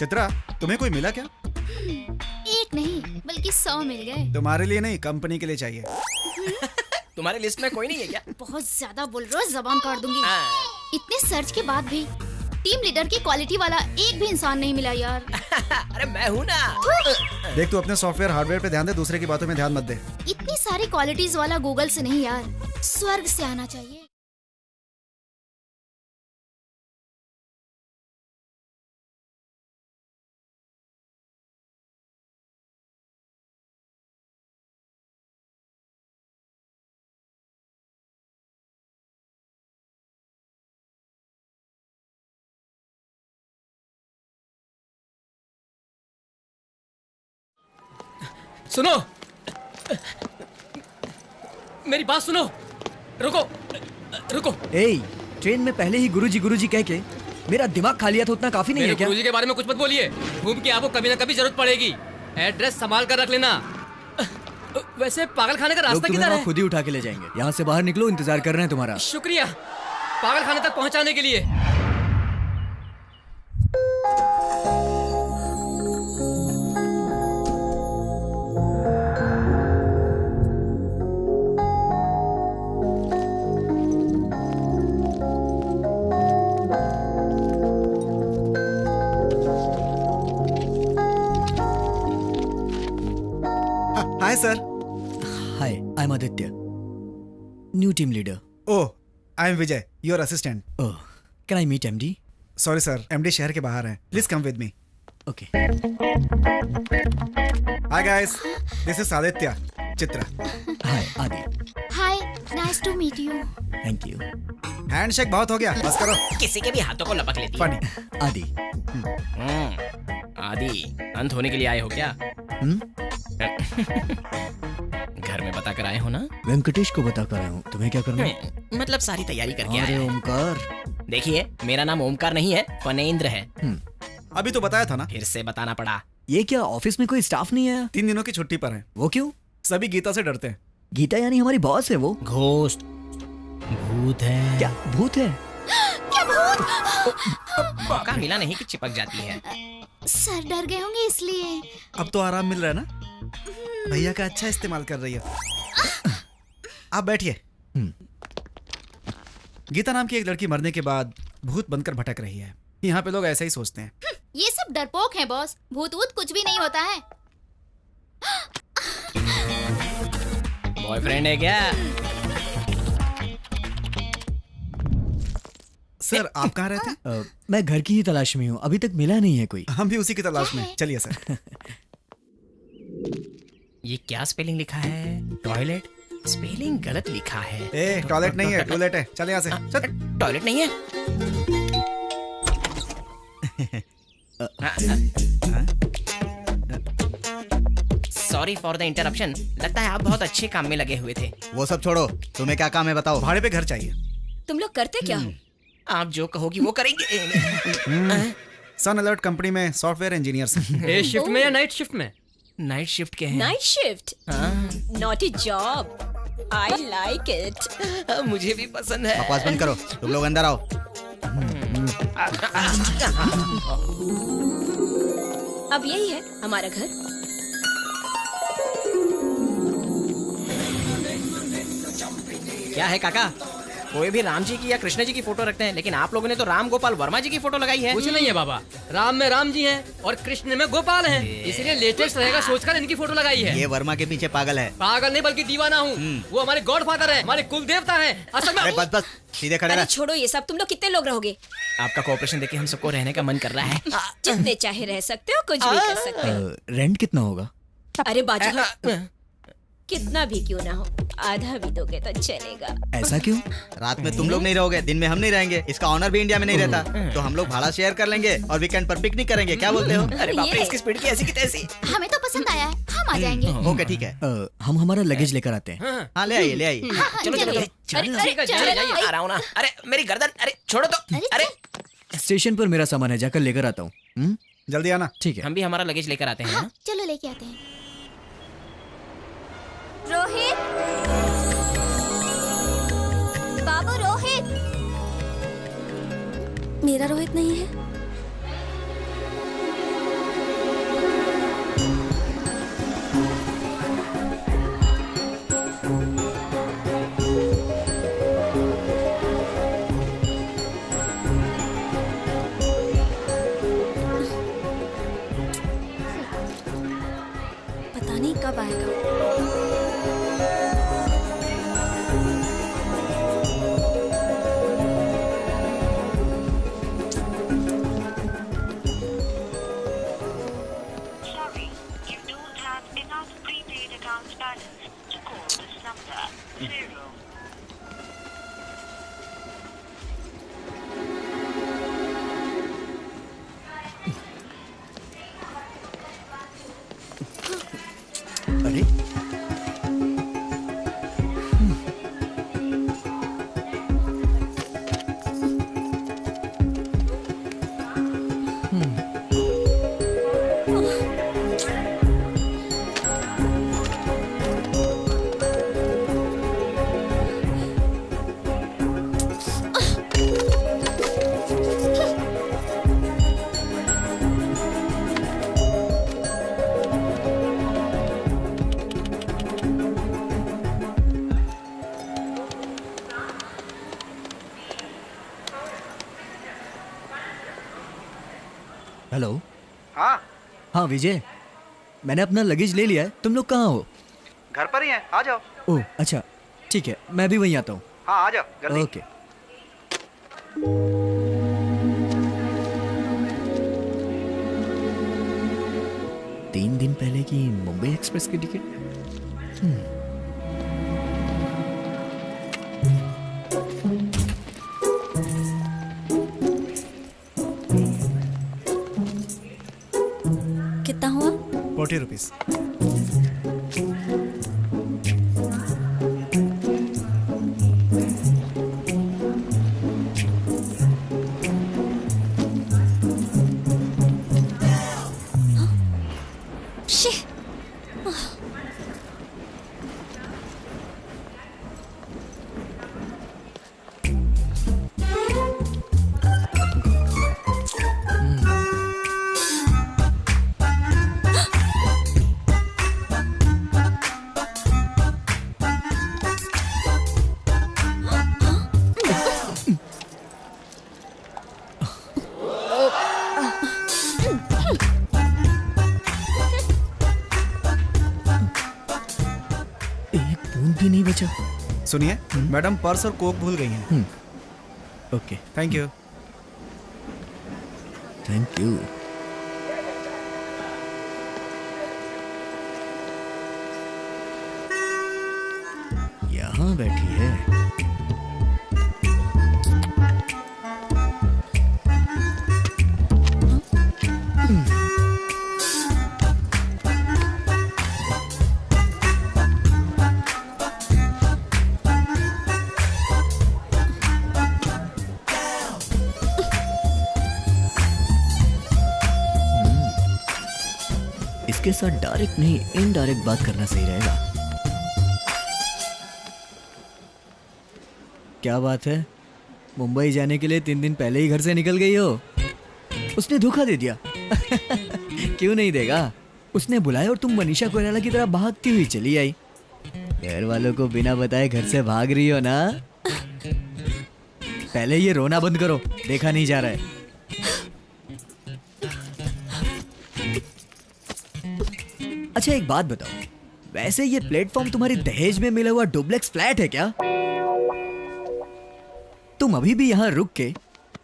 चित्रा, तुम्हें कोई मिला क्या? एक नहीं बल्कि 100 मिल गए। तुम्हारे लिए नहीं, कंपनी के लिए चाहिए। तुम्हारे लिस्ट में कोई नहीं है क्या? बहुत ज्यादा बोल रहे हो, जबान काट दूंगी। इतने सर्च के बाद भी टीम लीडर की क्वालिटी वाला एक भी इंसान नहीं मिला यार। अरे मैं हूँ ना। देख, तू अपने सॉफ्टवेयर हार्डवेयर पे ध्यान दे, दूसरे की बातों में ध्यान मत दे। इतनी सारी क्वालिटीज वाला गूगल से नहीं यार, स्वर्ग से आना चाहिए। सुनो, मेरी बात सुनो। रुको रुको। ए, ट्रेन में पहले ही गुरुजी कह के मेरा दिमाग खा लिया तो उतना काफी नहीं है क्या? गुरुजी के बारे में कुछ मत बोलिए, घूम के आपको कभी ना कभी जरूरत पड़ेगी। एड्रेस संभाल कर रख लेना। वैसे पागल खाने का रास्ता किधर है? खुद ही उठा के ले जाएंगे। यहाँ से बाहर निकलो, इंतजार कर रहे हैं तुम्हारा। शुक्रिया पागल खाने तक पहुँचाने के लिए। Hi sir. Hi, I am Aditya, new team leader. Oh, I am Vijay, your assistant. Oh, can I meet MD? Sorry sir, MD शहर के बाहर हैं। Please come with me. Okay. Hi guys, this is Aditya. Chitra. Hi Adi. Hi, nice to meet you. Thank you. Handshake बहुत हो गया, बस करो। किसी के भी हाथों को लपक लेती है। फनी। आदि। आदि, अंत होने के लिए आए हो क्या? हम्म? घर में बता कर आए हो ना? वेंकटेश को बता कर आया हूँ। तुम्हें क्या करना है? मतलब सारी तैयारी करके आए अरे हैं। ओमकार। देखिए, मेरा नाम ओमकार नहीं है, फनेंद्र है। अभी तो बताया था ना। फिर से बताना पड़ा। ये क्या ऑफिस में कोई स्टाफ नहीं आया? 3 दिनों की छुट्टी पर है। वो क्यों? सभी गीता से डरते हैं। गीता यानी हमारी बॉस है वो? घोस्ट, भूत है। क्या भूत है? क्या भूत? मौका मिला नहीं कि चिपक जाती है। सर डर गए होंगे इसलिए। अब तो आराम मिल रहा है ना? भैया का अच्छा इस्तेमाल कर रही है। आप बैठिए। गीता नाम की एक लड़की मरने के बाद भूत बनकर भटक रही है। यहाँ पे लोग ऐसा ही सोचते हैं। ये सब डरपोक हैं बॉस, भूत वूत कुछ भी नहीं होता है। बॉयफ्रेंड है क्या? सर, आप कहाँ रहते हैं? मैं घर की ही तलाश में हूँ, अभी तक मिला नहीं है कोई। हम भी उसी की तलाश में। चलिए सर। ये क्या स्पेलिंग लिखा है? टॉयलेट? स्पेलिंग गलत लिखा है। ए, टॉयलेट नहीं है, टॉयलेट है। चल यहाँ से। चल। टॉयलेट नहीं है? Sorry for the interruption. लगता है आप बहुत अच्छे काम में लगे हुए थे। वो सब छोड़ो, तुम्हें क्या काम है बताओ। भाड़े पे घर चाहिए। तुम लोग करते क्या हो? आप जो कहोगी वो करेंगे। सन अलर्ट कंपनी में सॉफ्टवेयर इंजीनियर हैं। डे शिफ्ट में या नाइट शिफ्ट में? नाइट शिफ्ट के हैं। Night shift? Naughty job, I like it. मुझे भी पसंद है। बकवास बंद करो, तुम लोग अंदर आओ। अब यही है हमारा घर। क्या है काका? कोई भी राम जी की या कृष्ण जी की फोटो रखते हैं, लेकिन आप लोगों ने तो राम गोपाल वर्मा जी की फोटो लगाई है। कुछ नहीं है बाबा, राम में राम जी हैं और कृष्ण में गोपाल हैं, इसलिए लेटेस्ट रहेगा सोचकर इनकी फोटो लगाई है। ये वर्मा के पीछे पागल है। पागल नहीं बल्कि दीवाना हूँ। वो हमारे गॉडफादर है, हमारे कुल देवता है। असल में अरे बस बस, सीधे खड़े अरे रह। छोड़ो ये सब, तुम लोग कितने लोग रहोगे? आपका कोऑपरेशन देख के हम सबको रहने का मन कर रहा है। जितने चाहे रह सकते हो, कुछ भी कर सकते हो। रेंट कितना होगा? अरे बाजू, कितना भी क्यों ना हो, आधा भी दोगे तो चलेगा। ऐसा क्यों? रात में तुम लोग नहीं रहोगे, दिन में हम नहीं रहेंगे। इसका ऑनर भी इंडिया में नहीं रहता, तो हम लोग भाड़ा शेयर कर लेंगे और वीकेंड पर पिकनिक करेंगे। क्या बोलते हो? अरे बाप रे, ये। इसकी स्पीड की ऐसी की तैसी। हमें तो पसंद आया है, हम आ जाएंगे। ओके ठीक है। हम हमारा लगेज लेकर आते हैं। हाँ ले आइए ले आइए। चलो चलो चलिए। चलो। अरे, ठीक है, चलो, चले चलो, जाइए। आ रहा हूँ ना। अरे मेरी गर्दन, अरे छोड़ो तो। अरे स्टेशन पर मेरा सामान है, जाकर लेकर आता हूँ। जल्दी आना। ठीक है। हम भी हमारा लगेज लेकर आते हैं। हाँ, चलो लेके आते हैं। रोहित, बाबू रोहित। मेरा रोहित नहीं है। पता नहीं कब आएगा। Sorry, you don't have enough prepaid account balance to call this number. 0. अरे हेलो। हाँ हाँ विजय, मैंने अपना लगेज ले लिया है। तुम लोग कहाँ हो? घर पर ही हैं, आ जाओ। ओह अच्छा, ठीक है, मैं भी वहीं आता हूँ। हाँ आ जाओ जल्दी। ओके। तीन दिन पहले की मुंबई एक्सप्रेस की टिकट। कितना हुआ? 40 रुपीज। शी। एक बूंद भी नहीं बचा। सुनिए, मैडम पर्स और कोक भूल गई हैं। Okay, thank you. Thank you. यहाँ बैठी है। इसके साथ डायरेक्ट नहीं इनडायरेक्ट बात करना सही रहेगा। क्या बात है, मुंबई जाने के लिए 3 दिन पहले ही घर से निकल गई हो? उसने धोखा दे दिया। क्यों नहीं देगा? उसने बुलाया और तुम मनीषा कोइराला की तरह भागती हुई चली आई। घर वालों को बिना बताए घर से भाग रही हो ना? पहले ये रोना बंद करो, देखा नहीं जा रहा है। अच्छा एक बात बताओ, वैसे ये प्लेटफॉर्म तुम्हारी दहेज में मिला हुआ डुप्लेक्स फ्लैट है क्या? तुम अभी भी यहाँ रुक के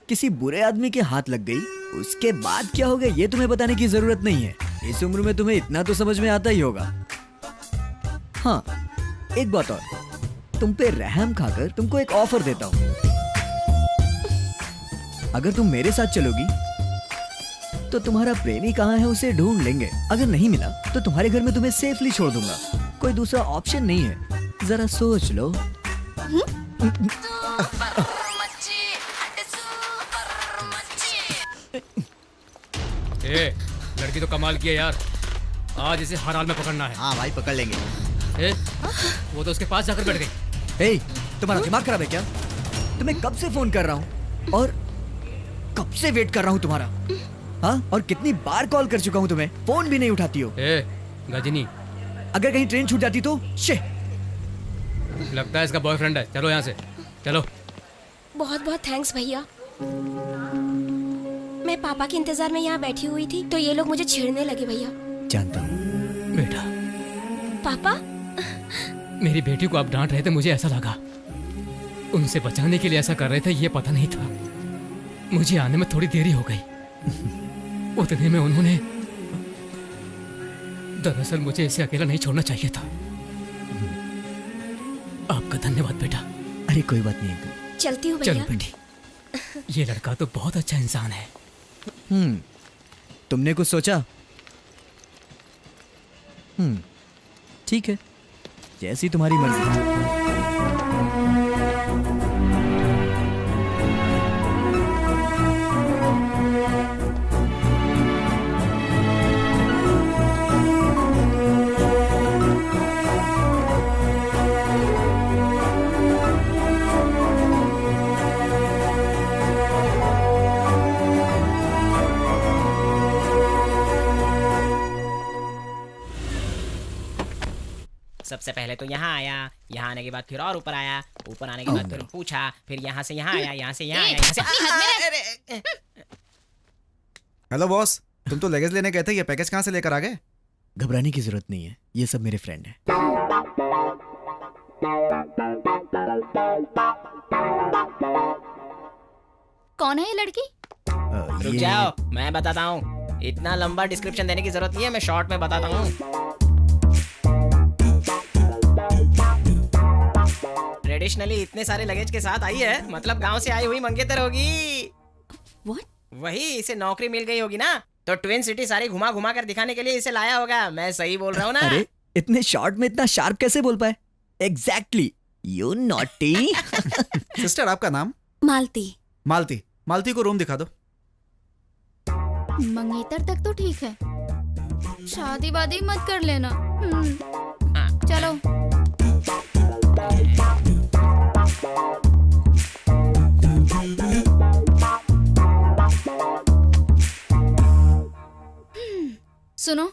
किसी बुरे आदमी के हाथ लग गई, उसके बाद क्या हो गया ये तुम्हें बताने की जरूरत नहीं है। इस उम्र में तुम्हें इतना तो समझ में आता ही होगा। हाँ एक बात और, तुम पे रहम खाकर तुमको एक ऑफर देता हूँ। अगर तुम मेरे साथ चलोगी तो तुम्हारा प्रेमी कहाँ है उसे ढूंढ लेंगे। अगर नहीं मिला तो तुम्हारे घर में तुम्हें सेफली छोड़ दूंगा। कोई दूसरा ऑप्शन नहीं है, जरा सोच लो। ए, लड़की तो कमाल की है यार। आज इसे हर हाल में पकड़ना है। हाँ भाई पकड़ लेंगे। ए, वो तो उसके पास जाकर बैठ गई। हे, तुम्हारा दिमाग खराब है क्या? तुम्हें कब से फोन कर रहा हूँ और कब से वेट कर रहा हूँ तुम्हारा। हाँ, और कितनी बार कॉल कर चुका हूँ तुम्हें, फोन भी नहीं उठाती हो। ए, गजनी, अगर कहीं ट्रेन छूट जाती तो शे। लगता है इसका बॉयफ्रेंड है। चलो यहाँ से, चलो। बहुत बहुत थैंक्स भैया। मैं पापा के इंतजार में यहाँ बैठी हुई थी तो ये लोग मुझे छेड़ने लगे भैया। जानता हूँ बेटा, पापा मेरी बेटी को आप डांट रहे थे, मुझे ऐसा लगा उनसे बचाने के लिए ऐसा कर रहे थे, ये पता नहीं था। मुझे आने में थोड़ी देरी हो गई। उतने में उन्होंने, दरअसल मुझे इसे अकेला नहीं छोड़ना चाहिए था। आपका धन्यवाद बेटा। अरे कोई बात नहीं अंकल। चलती हूँ चलो भैया। बेटी, ये लड़का तो बहुत अच्छा इंसान है। तुमने कुछ सोचा? ठीक है, जैसी तुम्हारी मर्जी। सबसे पहले तो यहाँ आया, यहाँ आने के बाद फिर और ऊपर आया, ऊपर आने के बाद फिर पूछा, फिर यहाँ से यहाँ आया, यहाँ से यहाँ आया, यहाँ से अपनी हद में रह। हेलो बॉस, तुम तो लगेज लेने गए थे, ये पैकेज कहाँ से लेकर आ गए? घबराने की जरूरत नहीं है, ये सब मेरे फ्रेंड हैं। कौन है ये लड़की? रुक जाओ, मैं बताता हूँ। इतना लंबा डिस्क्रिप्शन देने की जरूरत नहीं है, मैं शॉर्ट में बताता हूँ। ट्रेडिशनली इतने सारे लगेज के साथ आई है, मतलब गांव से आई हुई मंगेतर होगी। What? वही, इसे नौकरी मिल गई होगी ना, तो ट्विन सिटी सारी घुमा घुमा कर दिखाने के लिए इसे लाया होगा। मैं सही बोल रहा हूँ ना? अरे इतने शॉर्ट में इतना शार्प कैसे बोल पाए? Exactly, you naughty. सिस्टर, आपका नाम? मालती। मालती। मालती को रूम दिखा दो। मंगेतर तक तो ठीक है, शादी वादी मत कर लेना। चलो। सुनो,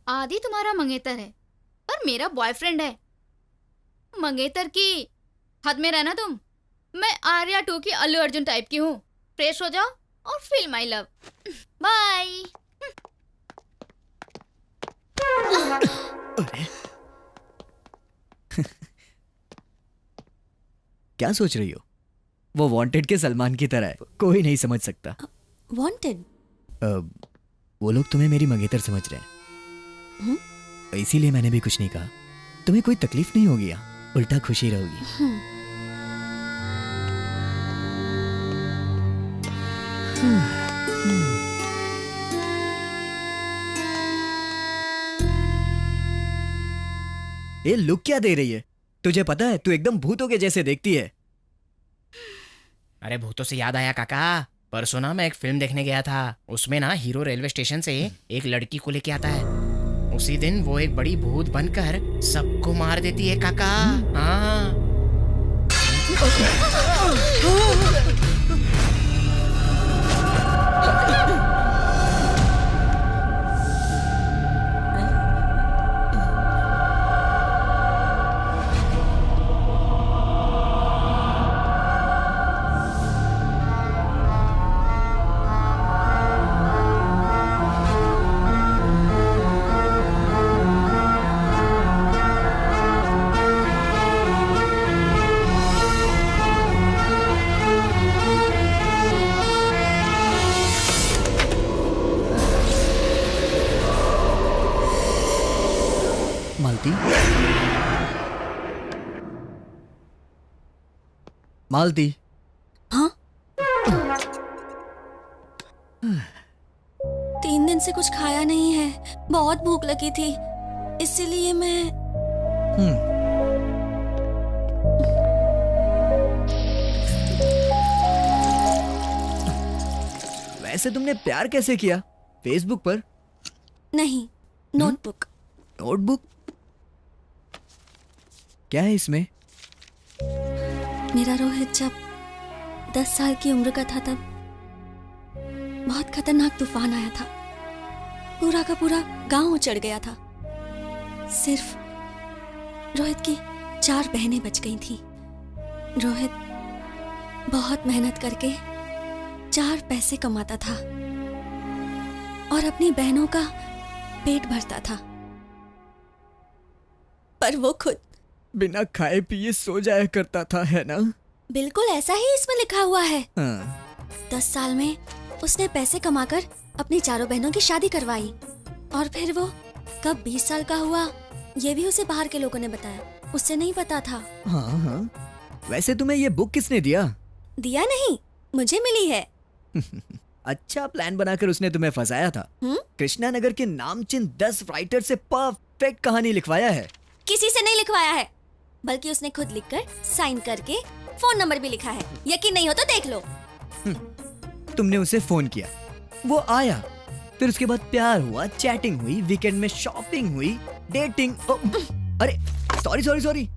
आदि तुम्हारा मंगेतर है, पर मेरा बॉयफ्रेंड है। मंगेतर की हद में रहना तुम। मैं आर्या 2 की अल्लू अर्जुन टाइप की हूँ। फ्रेश हो जाओ और फील माई लव। बाय। क्या सोच रही हो? वो वांटेड के सलमान की तरह है, कोई नहीं समझ सकता। वांटेड? वो लोग तुम्हें मेरी मंगेतर समझ रहे हैं, इसीलिए मैंने भी कुछ नहीं कहा। तुम्हें कोई तकलीफ नहीं होगी, उल्टा खुशी रहोगी। ये लुक क्या दे रही है? तुझे पता है तू एकदम भूतों के जैसे देखती है। अरे भूतों से याद आया काका, परसों ना मैं एक फिल्म देखने गया था। उसमें ना हीरो रेलवे स्टेशन से एक लड़की को लेके आता है। उसी दिन वो एक बड़ी भूत बनकर सबको मार देती है काका। हाँ। मालती, मालती। हाँ? 3 दिन से कुछ खाया नहीं है, बहुत भूख लगी थी, इसीलिए मैं। वैसे तुमने प्यार कैसे किया? फेसबुक पर? नहीं, नोटबुक। नोटबुक? क्या है इसमें? मेरा रोहित जब 10 साल की उम्र का था, तब बहुत खतरनाक तूफान आया था। पूरा का पूरा गांव उजड़ गया था। सिर्फ रोहित की 4 बहनें बच गई थी। रोहित बहुत मेहनत करके 4 पैसे कमाता था और अपनी बहनों का पेट भरता था। पर वो खुद बिना खाए पिए सो जाया करता था, है ना? बिल्कुल ऐसा ही इसमें लिखा हुआ है। हाँ। 10 साल में उसने पैसे कमाकर अपनी चारों बहनों की शादी करवाई और फिर वो कब 20 साल का हुआ ये भी उसे बाहर के लोगों ने बताया, उससे नहीं पता था। हाँ हाँ। वैसे तुम्हें ये बुक किसने दिया? दिया नहीं, मुझे मिली है। अच्छा प्लान बनाकर उसने तुम्हें फंसाया था। कृष्णा नगर के नामचीन 10 राइटर से परफेक्ट कहानी लिखवाया है। किसी से नहीं लिखवाया है, बल्कि उसने खुद लिखकर साइन करके फोन नंबर भी लिखा है। यकीन नहीं हो तो देख लो। तुमने उसे फोन किया, वो आया, फिर उसके बाद प्यार हुआ, चैटिंग हुई, वीकेंड में शॉपिंग हुई, डेटिंग। अरे सॉरी सॉरी सॉरी।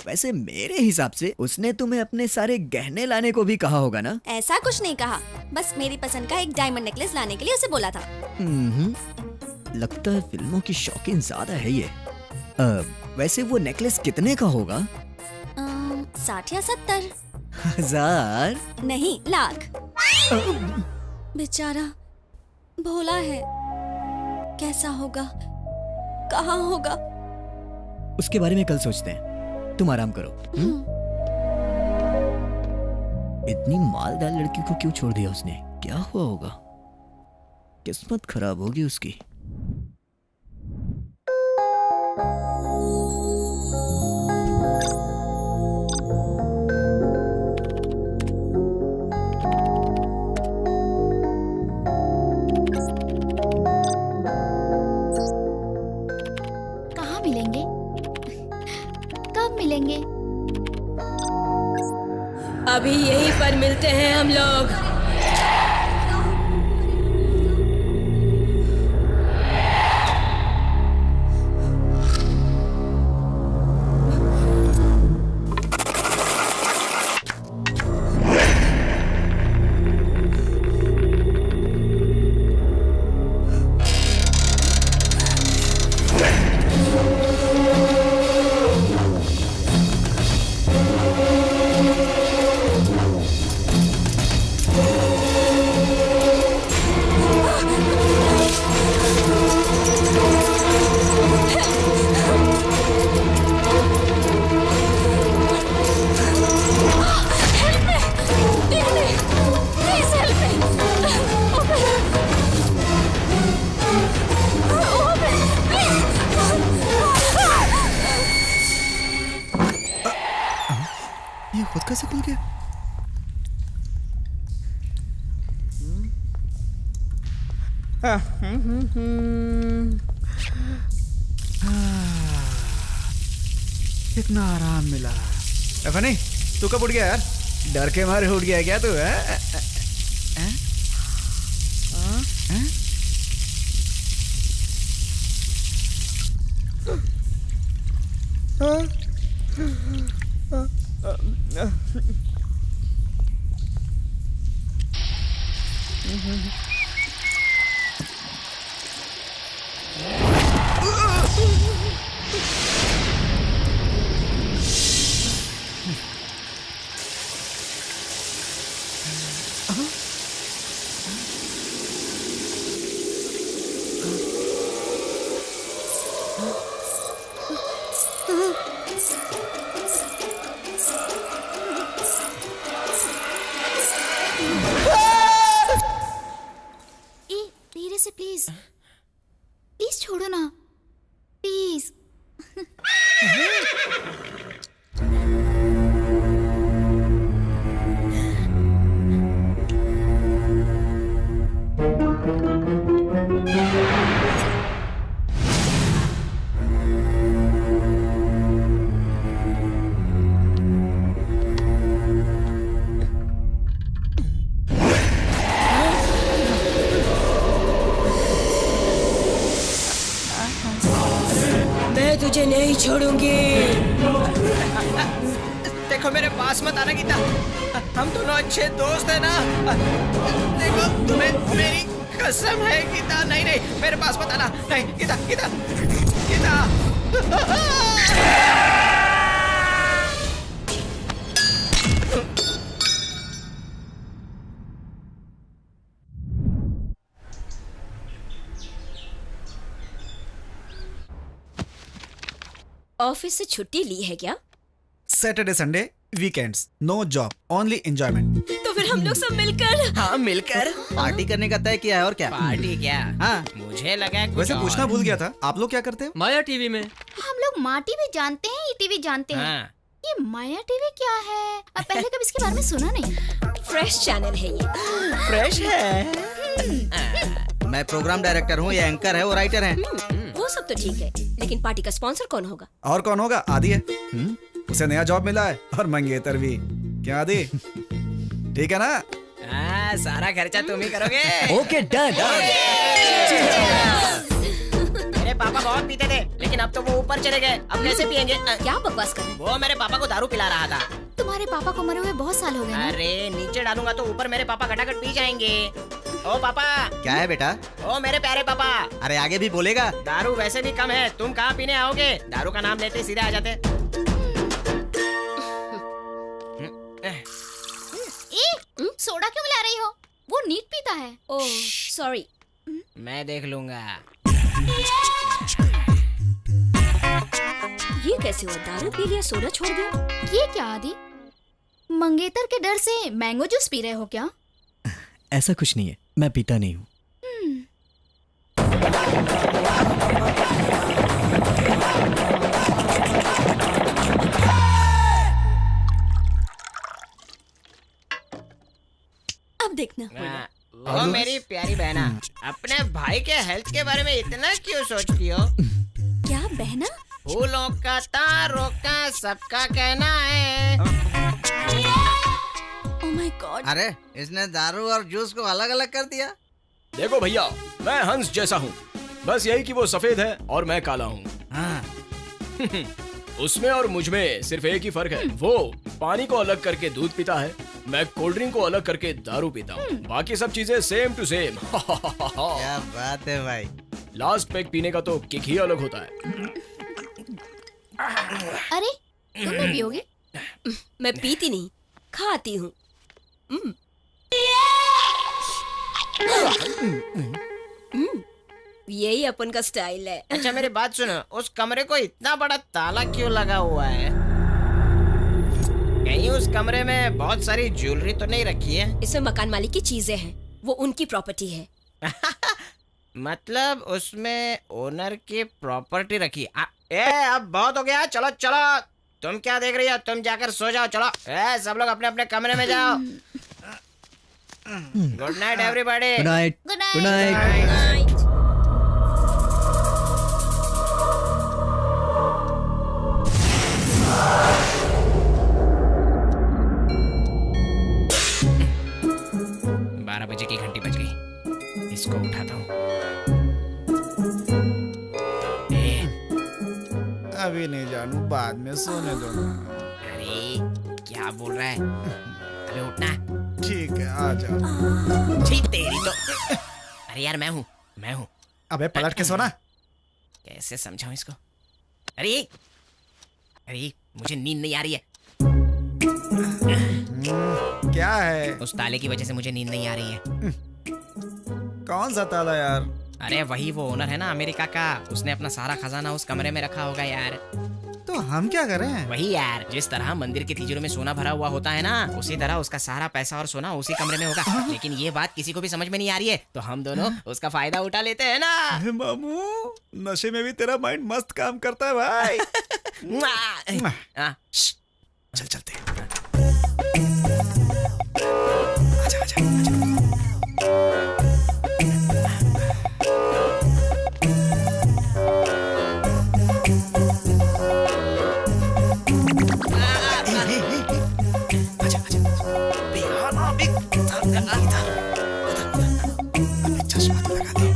वैसे मेरे हिसाब से उसने तुम्हें अपने सारे गहने लाने को भी कहा होगा ना? ऐसा कुछ नहीं कहा, बस मेरी पसंद का एक डायमंड नेकलेस लाने के लिए उसे बोला था। लगता है फिल्मों की शौकीन ज्यादा है ये। वैसे वो नेकलेस कितने का होगा? 60 या 70। 1000? नहीं, लाख। बेचारा भोला है, कैसा होगा, कहाँ होगा? उसके बारे में कल सोचते हैं, तुम आराम करो। इतनी मालदार लड़की को क्यों छोड़ दिया उसने? क्या हुआ होगा? किस्मत खराब होगी उसकी। कहाँ मिलेंगे? कब मिलेंगे? अभी यहीं पर मिलते हैं हम लोग। ये खुद कैसे खुल गया? कितना आराम मिला। फनी, तू कब उठ गया यार? डर के मारे उठ गया क्या तू? धीरे से प्लीज, प्लीज छोड़ो ना, प्लीज। मैं तुझे नहीं छोड़ूंगी। देखो मेरे पास मत आना गीता, हम दोनों अच्छे दोस्त हैं ना। देखो तुम्हें मेरी कसम है गीता। नहीं नहीं मेरे पास मत आना। नहीं गीता गीता गीता। ऑफिस से छुट्टी ली है क्या? Saturday Sunday weekends, no job, only enjoyment. तो फिर हम लोग सब मिलकर हाँ मिलकर पार्टी करने का तय किया है और क्या? पार्टी क्या? हाँ। मुझे लगा कुछ वैसे और। पूछना भूल गया था, आप लोग क्या करते हो? माया टीवी में। हम लोग माटी भी जानते हैं, ईटी भी जानते हैं। हाँ। ये माया टीवी क्या है? अब पहले कभी इसके बारे में सुना नहीं। फ्रेश चैनल है ये। फ्रेश है। मैं प्रोग्राम डायरेक्टर हूँ, ये एंकर है और राइटर है। वो सब तो ठीक है, लेकिन पार्टी का स्पॉन्सर कौन होगा? और कौन होगा? आदि है। उसे नया जॉब मिला है और मंगेतर भी। क्या आदि? ठीक है ना? सारा खर्चा तुम ही करोगे। Okay done. मेरे पापा बहुत पीते थे, लेकिन अब तो वो ऊपर चले गए। अब कैसे पियेंगे? क्या बकवास कर रहे हैं? वो मेरे पापा को दारू पिला रहा था। तुम्हारे पापा को मरे हुए बहुत साल हो गए ना? अरे नीचे डालूंगा तो ऊपर मेरे पापा खटाखट पी जाएंगे। ओ पापा। क्या है बेटा? ओ मेरे प्यारे पापा। अरे आगे भी बोलेगा। दारू वैसे भी कम है, तुम कहाँ पीने आओगे? दारू का नाम लेते सीधे आ जाते। सोडा क्यों मिला रही हो? वो नीट पीता है। Oh sorry. मैं देख लूंगा। ये कैसे हुआ? दारू पी लिया, सोडा छोड़ दिया। ये क्या आदि? मंगेतर के डर से मैंगो जूस पी रहे हो क्या? ऐसा कुछ नहीं है, मैं पीता नहीं हूँ। अब देखना। वो मेरी प्यारी बहना, अपने भाई के हेल्थ के बारे में इतना क्यों सोचती हो? क्या बहना? फूलों का तारों का सबका कहना है। Oh my God. अरे इसने दारू और जूस को अलग अलग कर दिया। देखो भैया, मैं हंस जैसा हूँ, बस यही कि वो सफेद है और मैं काला हूँ। हाँ। उसमें और मुझ में सिर्फ एक ही फर्क है, वो पानी को अलग करके दूध पीता है, मैं कोल्ड ड्रिंक को अलग करके दारू पीता हूँ। बाकी सब चीजें सेम टू सेम। क्या बात है भाई। लास्ट पैक पीने का तो किक ही अलग होता है। अरे तुम नहीं पियोगे? मैं पीती नहीं, खाती हूँ। यही अपन का स्टाइल है। अच्छा मेरी बात सुनो, उस कमरे को इतना बड़ा ताला क्यों लगा हुआ है? कहीं उस कमरे में बहुत सारी ज्वेलरी तो नहीं रखी है? इसमें मकान मालिक की चीजें हैं, वो उनकी प्रॉपर्टी है। मतलब उसमें ओनर की प्रॉपर्टी रखी अब बहुत हो गया, चलो चलो। तुम क्या देख रही हो? तुम जाकर सो जाओ, चलो। सब लोग अपने अपने कमरे में जाओ। Good night everybody. Good night. Good good night. Night. बजे की घंटी बज गई, इसको उठाता हूँ। अभी नहीं जानू, बाद में सोने दो ना। अरे क्या बोल रहा है? अबे उठना। ठीक है, आ जाओ। छी तेरी तो। अरे यार मैं हूँ। अबे पलट के सोना। कैसे समझाऊं इसको? अरे मुझे नींद नहीं आ रही है। क्या है? उस ताले की वजह से मुझे नींद नहीं आ रही है। कौन सा ताला यार? अरे वही वो ओनर है ना अमेरिका का, उसने अपना सारा खजाना उस कमरे में रखा होगा यार। तो हम क्या करें? वही यार, जिस तरह मंदिर के तिजोरी में सोना भरा हुआ होता है ना, उसी तरह उसका सारा पैसा और सोना उसी कमरे में होगा। लेकिन ये बात किसी को भी समझ में नहीं आ रही है, तो हम दोनों उसका फायदा उठा लेते हैं ना। अरे मामू, नशे में भी तेरा माइंड मस्त काम करता है भाई। चल चलते हैं। आजा आजा आजा। चश्मा तो लगा दे।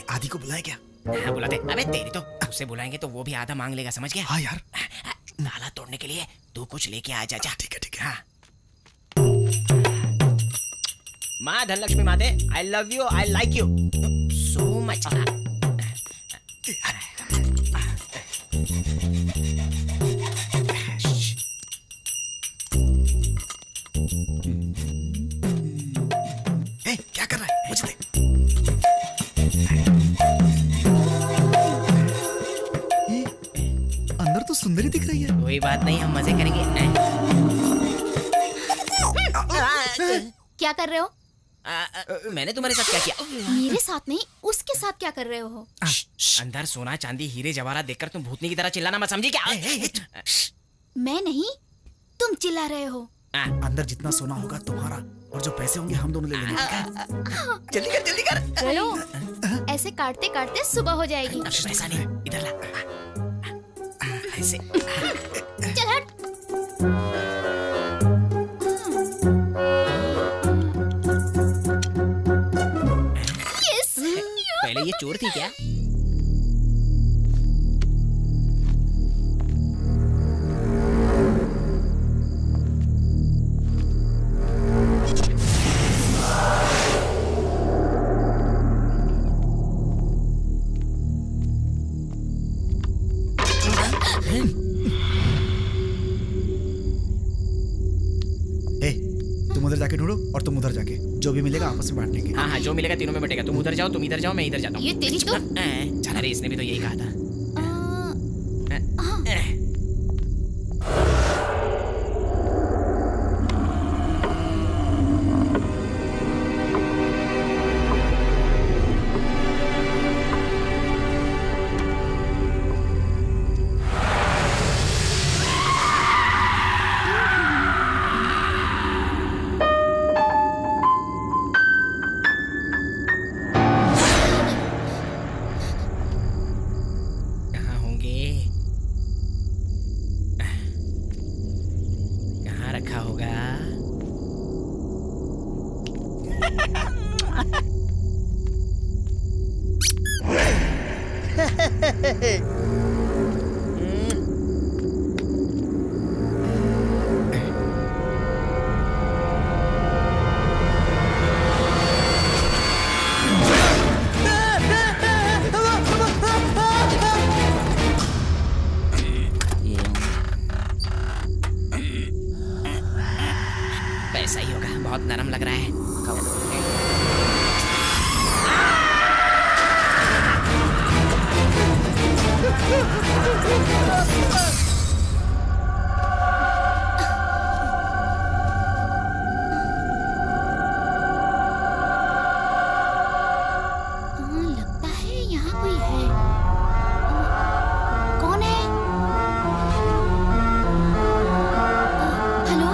आदि को बुलाए क्या? हाँ बुलाते। अबे तेरी तो, उसे बुलाएंगे तो वो भी आधा मांग लेगा, समझ गया? हाँ यार। ताला तोड़ने के लिए तू कुछ लेके आ जा। ठीक है ठीक है। हाँ। माँ धनलक्ष्मी माते, I love you, I like you so much. बात नहीं, हम मजे करेंगे। क्या कर रहे हो? मैंने तुम्हारे साथ क्या किया? मेरे साथ नहीं, उसके साथ क्या कर रहे हो? अंदर सोना चांदी हीरे जवाहरात देखकर तुम भूतनी की तरह चिल्लाना मत, समझी क्या? मैं नहीं, तुम चिल्ला रहे हो। अंदर जितना सोना होगा तुम्हारा, और जो पैसे होंगे हम दोनों ले लेंगे। जल्दी कर, जल्दी कर। चलो, ऐसे काटते काटते सुबह हो जाएगी। ऐसा नहीं, इधर ला। ऐसे। चल हट। यस। पहले ये चोर थी क्या? ए, तुम उधर जाके ढूंढो और तुम उधर जाके, जो भी मिलेगा आपस में बांट लेंगे। हाँ हाँ, जो मिलेगा तीनों में बटेगा। तुम उधर जाओ, तुम इधर जाओ, मैं इधर जाता हूँ। ये तेरी तो। अरे इसने भी तो यही कहा था। कहाँ होंगे? कहाँ रखा होगा? पैसा ही होगा, बहुत नरम लग रहा है। लगता है यहाँ कोई है। कौन है? हेलो?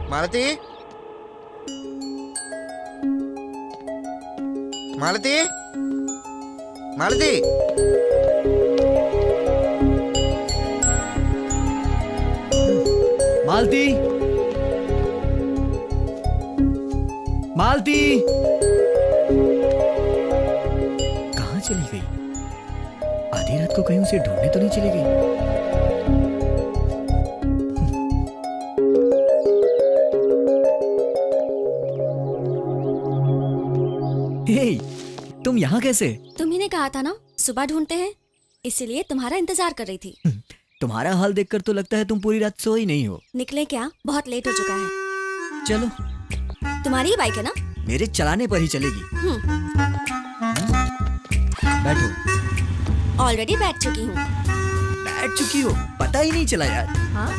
मालती, मालती, मालती। मालती, मालती कहाँ चली गई? आधी रात को कहीं उसे ढूंढने तो नहीं चली गई? हे, तुम यहाँ कैसे? तुम्ही ने कहा था ना सुबह ढूंढते हैं, इसीलिए तुम्हारा इंतजार कर रही थी। तुम्हारा हाल देखकर तो लगता है तुम पूरी रात सोई नहीं हो। निकले क्या? बहुत लेट हो चुका है। चलो, तुम्हारी ही बाइक है ना? मेरे चलाने पर ही चलेगी। बैठो। ऑलरेडी बैठ चुकी हूँ। बैठ चुकी हो? पता ही नहीं चला यार। हाँ?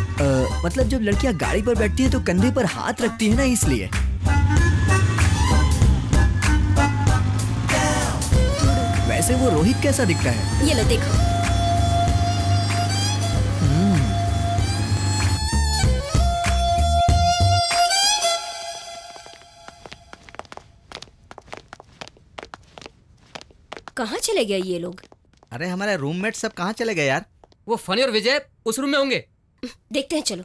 मतलब जब लड़कियां गाड़ी पर बैठती हैं तो कंधे पर हाथ रखती है ना, इसलिए। वैसे वो रोहित कैसा दिखता है? ये लो देखो। कहाँ चले गए ये लोग? अरे हमारे रूममेट सब कहाँ चले गए यार? वो फनी और विजय उस रूम में होंगे। देखते हैं, चलो।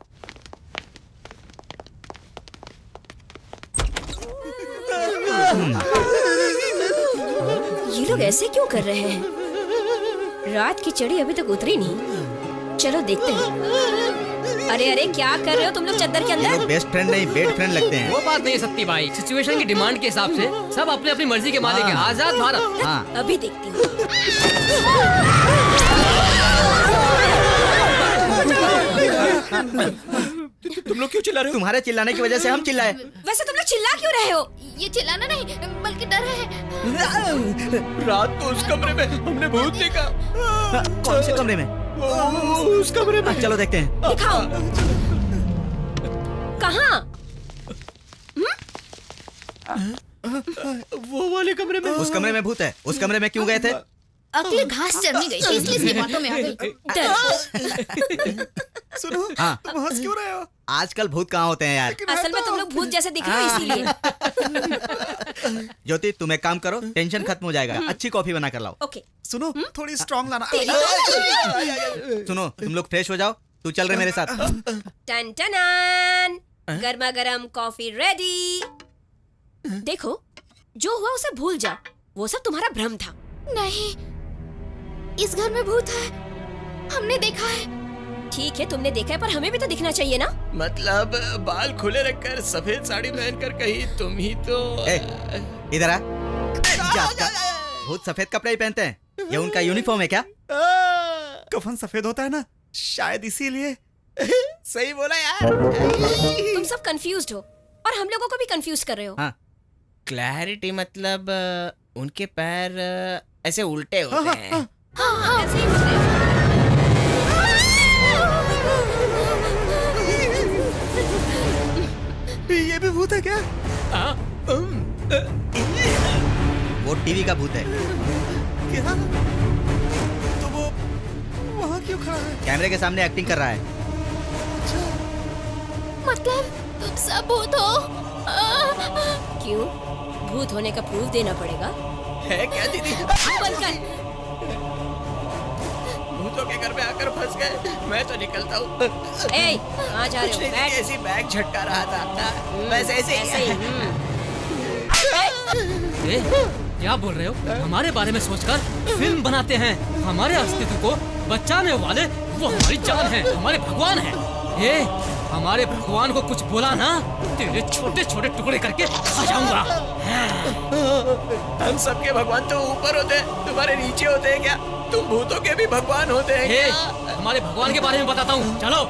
ये लोग ऐसे क्यों कर रहे हैं? रात की चढ़ी अभी तक उतरी नहीं। चलो देखते हैं। अरे अरे, क्या कर रहे हो तुम लोग चद्दर के ये अंदर? लोग बेस्ट फ्रेंड नहीं बेड फ्रेंड लगते हैं। वो बात नहीं है सत्ती भाई, सिचुएशन की डिमांड के हिसाब से सब अपनी अपनी मर्जी के मालिक है। आजाद भारत। हाँ अभी देखती हूँ। तुम लोग क्यों चिल्ला रहे हो? तुम्हारे चिल्लाने की वजह से हम चिल्लाए। वैसे तुम लोग चिल्ला क्यों रहे हो? ये चिल्लाना नहीं बल्कि डर है। रात को उस कमरे में हमने भूत देखा। कौन से कमरे में? उस कमरे में। चलो देखते हैं। दिखाओ। कहाँ? वो वाले कमरे में। उस कमरे में भूत है। उस कमरे में क्यों गए थे? अगली घास चढ़नी गई थी इसलिए इसकी बातों में आ गई। डर। सुनो, हाँ तुम हंस क्यों रहे हो? आजकल भूत कहाँ होते हैं यार? असल में तुम लोग भूत जैसे दिख रहे हो इसीलिए। ज्योति तुम एक काम करो, टेंशन खत्म हो जाएगा। अच्छी कॉफी बना कर लाओ। ओके। सुनो थोड़ी स्ट्रांग लाना। तेरी सुनो तुम लोग फ्रेश हो जाओ, तू चल रहे मेरे साथ। टन टनान, गर्मा गर्म कॉफी रेडी। देखो, जो हुआ उसे भूल जाओ। वो सब तुम्हारा भ्रम था। नहीं, इस घर में भूत है, हमने देखा है। ठीक है, तुमने देखा है, पर हमें भी तो दिखना चाहिए ना। मतलब बाल खुले रखकर सफेद साड़ी पहनकर कहीं तुम ही तो। इधर आ। जात का भूत सफेद कपड़े ही पहनते हैं, ये उनका यूनिफॉर्म है क्या? कफन सफेद होता है ना, शायद इसीलिए। सही बोला यार। तुम सब कंफ्यूज्ड हो और हम लोगों को भी कंफ्यूज कर रहे हो। हाँ। क्लैरिटी मतलब उनके पैर ऐसे उल्टे होते हैं। ऐसे ही होता है। ये भी भूत है क्या? वो टीवी का भूत है। क्या? तो वो वहाँ क्यों खड़ा है? कैमरे के सामने एक्टिंग कर रहा है। मतलब तुम सब भूत हो? क्यों? भूत होने का प्रूफ देना पड़ेगा। है क्या दीदी? बंद कर। भूतों के घर में आकर फंस गए। मैं तो निकलता हूँ। ए, कहाँ जा रहे हो? बैठ। ऐसी बैग झटका रहा था, बस ऐसे ऐसे ही। ही। ए, क्या बोल रहे हो? हमारे बारे में सोचकर फिल्म बनाते हैं। हमारे अस्तित्व को बचाने वाले वो हमारी जान है, हमारे भगवान है। ए, हमारे भगवान को कुछ बोला ना, तेरे छोटे छोटे टुकड़े करके खा जाऊंगा। हम सबके भगवान तो ऊपर होते हैं, तुम्हारे नीचे होते हैं क्या? तुम भूतों के भी भगवान होते हैं ए, क्या? हमारे भगवान के बारे में बताता हूँ। चलो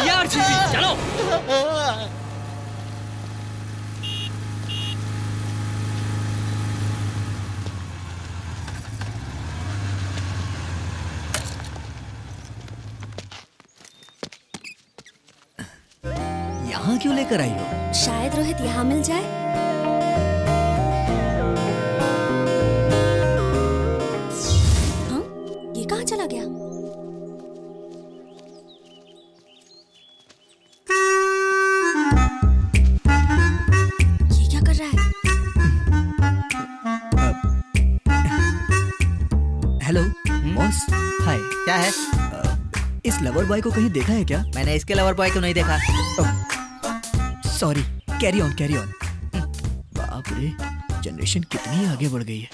यार जीवी, चलो। यहाँ क्यों लेकर आई हो? शायद रोहित यहाँ मिल जाए। हाँ, ये कहाँ चला गया? ये क्या कर रहा है? Hello boss. हाय। क्या है? इस लवर बॉय को कहीं देखा है क्या? मैंने इसके लवर बॉय को नहीं देखा। Sorry, carry on carry on. बाप रे, जनरेशन कितनी आगे बढ़ गई है।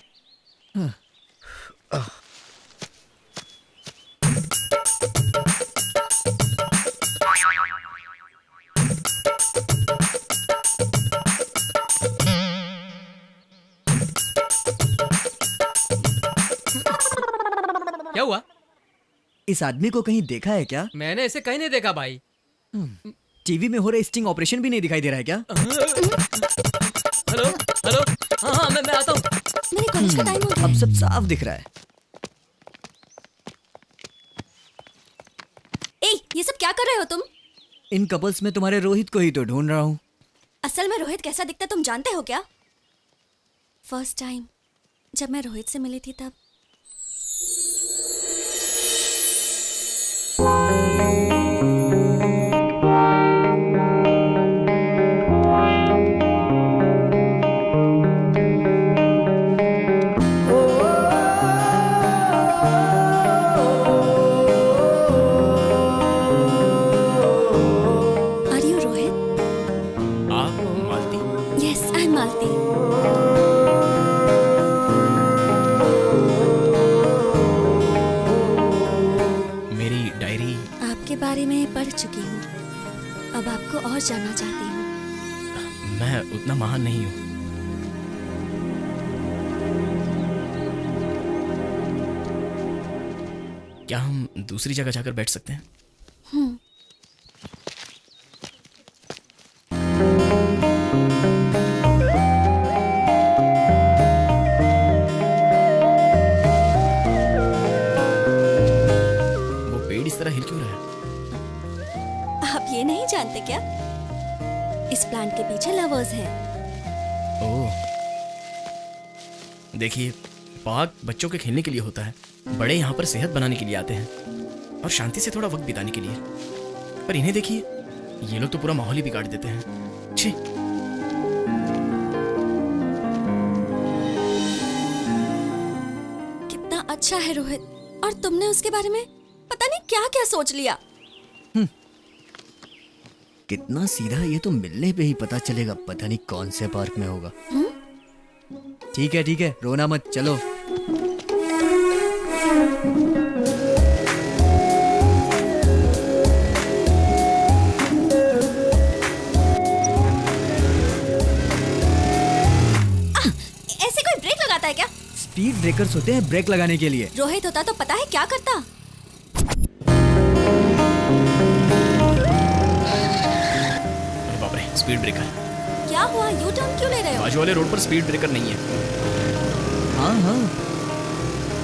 क्या हुआ? इस आदमी को कहीं देखा है क्या? मैंने इसे कहीं नहीं देखा भाई। टीवी में हो रहे स्टिंग ऑपरेशन भी नहीं दिखाई दे रहा है क्या? हेलो हेलो, हाँ हाँ मैं आता हूँ। मेरे कॉलेज का टाइम हो गया। अब सब साफ दिख रहा है। ए, ये सब क्या कर रहे हो तुम? इन कपल्स में तुम्हारे रोहित को ही तो ढूंढ रहा हूँ। असल में रोहित कैसा दिखता तुम जानते हो क्या? फर्स्ट टाइम जब मैं रोहित से मिली थी तब। आपके बारे में पढ़ चुकी हूँ। अब आपको और जानना चाहती हूँ। मैं उतना महान नहीं हूँ। क्या हम दूसरी जगह जाकर बैठ सकते हैं? वो पेड़ इस तरह हिल क्यों रहा है? आप ये नहीं जानते क्या? इस प्लांट के पीछे लवर्स हैं। ओह, देखिए, पार्क बच्चों के खेलने के लिए होता है। बड़े यहाँ पर सेहत बनाने के लिए आते हैं और शांति से थोड़ा वक्त बिताने के लिए। पर इन्हें देखिए, ये लोग तो पूरा माहौल ही बिगाड़ देते हैं। छी। कितना अच्छा है रोहित, और तुमने उसके बारे में पता नहीं क्या क्या सोच लिया। कितना सीधा, ये तो मिलने पे ही पता चलेगा। पता नहीं कौन से पार्क में होगा। ठीक है, रोना मत, चलो। ऐसे कोई ब्रेक लगाता है क्या? स्पीड ब्रेकर्स होते हैं ब्रेक लगाने के लिए। रोहित होता तो पता है क्या करता। अरे बाप रे, स्पीड ब्रेकर। क्या हुआ, यू टर्न क्यों ले रहे हो? बाजू वाले रोड पर स्पीड ब्रेकर नहीं है। हाँ,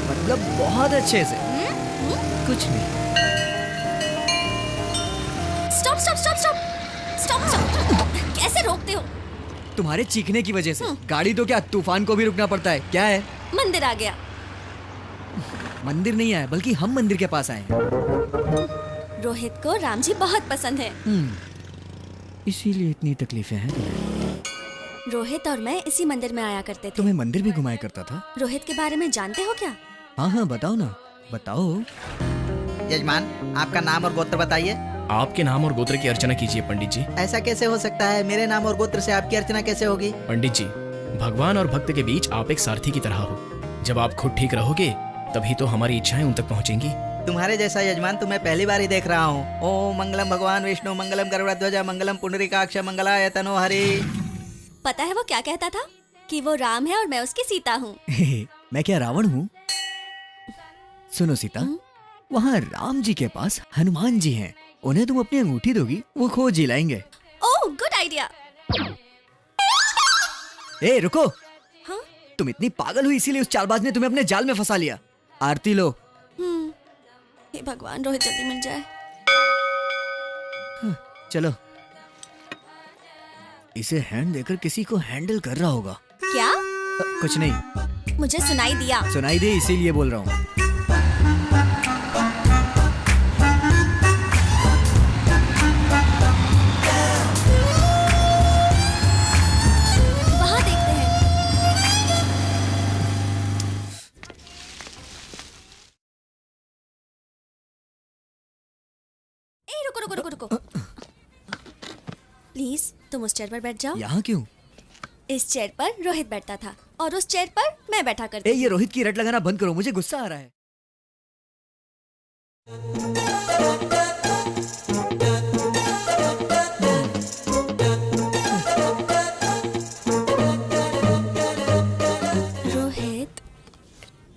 मतलब बहुत अच्छे से। कुछ नहीं। स्टॉप। कैसे रोकते हो? तुम्हारे चीखने की वजह से। गाड़ी तो क्या, तूफान को भी रुकना पड़ता है। क्या है? मंदिर आ गया। मंदिर नहीं आया, बल्कि हम मंदिर के पास आए हैं। रोहित को राम जी बहुत पसंद है। इसीलिए इतनी तकलीफें हैं तुम्हें। रोहित और मैं इसी मंदिर में आया करते थे। तुम्हें मंदिर भी घुमाया करता था? रोहित के बारे में जानते हो क्या? हाँ, बताओ ना, बताओ। यजमान, आपका नाम और गोत्र बताइए। आपके नाम और गोत्र की अर्चना कीजिए पंडित जी। ऐसा कैसे हो सकता है? मेरे नाम और गोत्र से आपकी अर्चना कैसे होगी? पंडित जी, भगवान और भक्त के बीच आप एक सारथी की तरह हो। जब आप खुद ठीक रहोगे तभी तो हमारी इच्छाएं उन तक पहुंचेंगी। तुम्हारे जैसा यजमान तो मैं पहली बार ही देख रहा हूँ। ओम मंगलम भगवान विष्णु मंगलम गरुड़ध्वज मंगलम पुंडरीकाक्ष मंगलाय तनो हरि। पता है वो क्या कहता था? कि वो राम है और मैं उसकी सीता हूँ। मैं क्या रावण हूँ? सुनो सीता, वहाँ राम जी के पास हनुमान जी हैं। उन्हें तुम अपनी अंगूठी दोगी, वो खोज ही लाएंगे। ओह, गुड आइडिया। ए रुको। हाँ? तुम इतनी पागल हुई इसीलिए उस चालबाज ने तुम्हें अपने जाल में फंसा लिया। आरती लो। हे भगवान, रोहित जल्दी मिल जाए। चलो। इसे हैंड देकर किसी को हैंडल कर रहा होगा। क्या? कुछ नहीं। मुझे सुनाई दिया। सुनाई दे इसीलिए बोल रहा हूँ। वहाँ देखते हैं। ए, रुको। प्लीज तुम उस चेयर पर बैठ जाओ। यहाँ क्यों? इस चेयर पर रोहित बैठता था और उस चेयर पर मैं बैठा करती ए, थी। ये रोहित की रट लगाना बंद करो, मुझे गुस्सा आ रहा है।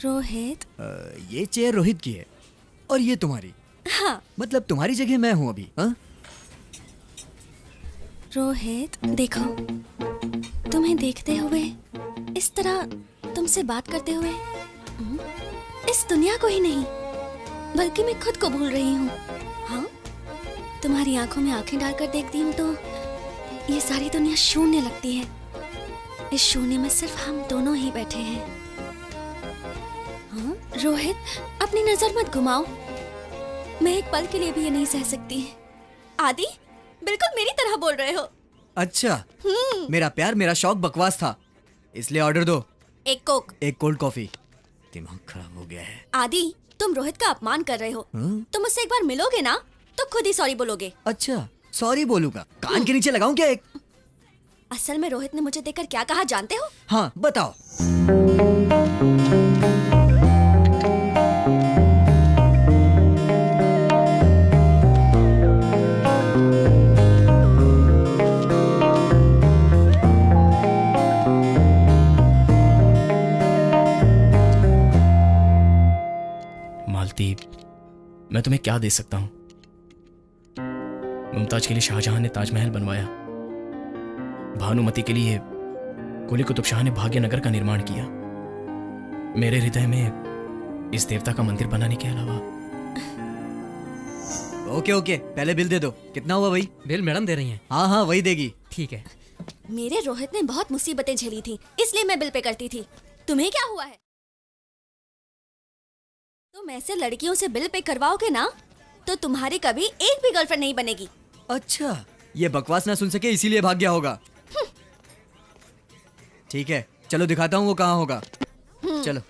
रोहित। ये चेयर रोहित की है और ये तुम्हारी। हाँ। मतलब तुम्हारी जगह मैं हूँ अभी। हाँ? रोहित देखो, तुम्हें देखते हुए, इस तरह तुमसे बात करते हुए, इस दुनिया को ही नहीं बल्कि मैं खुद को भूल रही हूँ। हाँ, तुम्हारी आंखों में आंखें डालकर देखती हूँ तो ये सारी दुनिया शून्य लगती है। इस शून्य में सिर्फ हम दोनों ही बैठे हैं। हाँ? रोहित, अपनी नजर मत घुमाओ। मैं एक पल के लिए भी ये नहीं सह सकती। आदि, बिल्कुल मेरी तरह बोल रहे हो। अच्छा, मेरा प्यार, मेरा शौक बकवास था, इसलिए ऑर्डर दो। एक कोक। एक कोल्ड कॉफी। दिमाग खराब हो गया है। आदि, तुम रोहित का अपमान कर रहे हो। तुम मुझसे एक बार मिलोगे ना तो खुद ही सॉरी बोलोगे। अच्छा, सॉरी बोलूंगा। कान के नीचे लगाऊं क्या एक? असल में रोहित ने मुझे देखकर क्या कहा जानते हो? हाँ, बताओ। क्या दे सकता हूं? मुमताज के लिए शाहजहां ने ताजमहल बनवाया, भानुमति के लिए कुली कुतुब शाह ने भाग्यनगर का निर्माण किया। मेरे हृदय में इस देवता का मंदिर बनाने के अलावा। ओके, पहले बिल दे दो। कितना हुआ भाई? बिल मैडम दे रही हैं। हाँ वही देगी। ठीक है। मेरे रोहित ने बहुत मुसीबतें झेली थी, इसलिए मैं बिल पे करती थी। तुम्हें क्या हुआ है? तुम ऐसे लड़कियों से बिल पे करवाओगे ना तो तुम्हारी कभी एक भी गर्लफ्रेंड नहीं बनेगी। अच्छा, ये बकवास ना सुन सके इसीलिए भाग गया होगा। ठीक है, चलो दिखाता हूँ वो कहाँ होगा। चलो।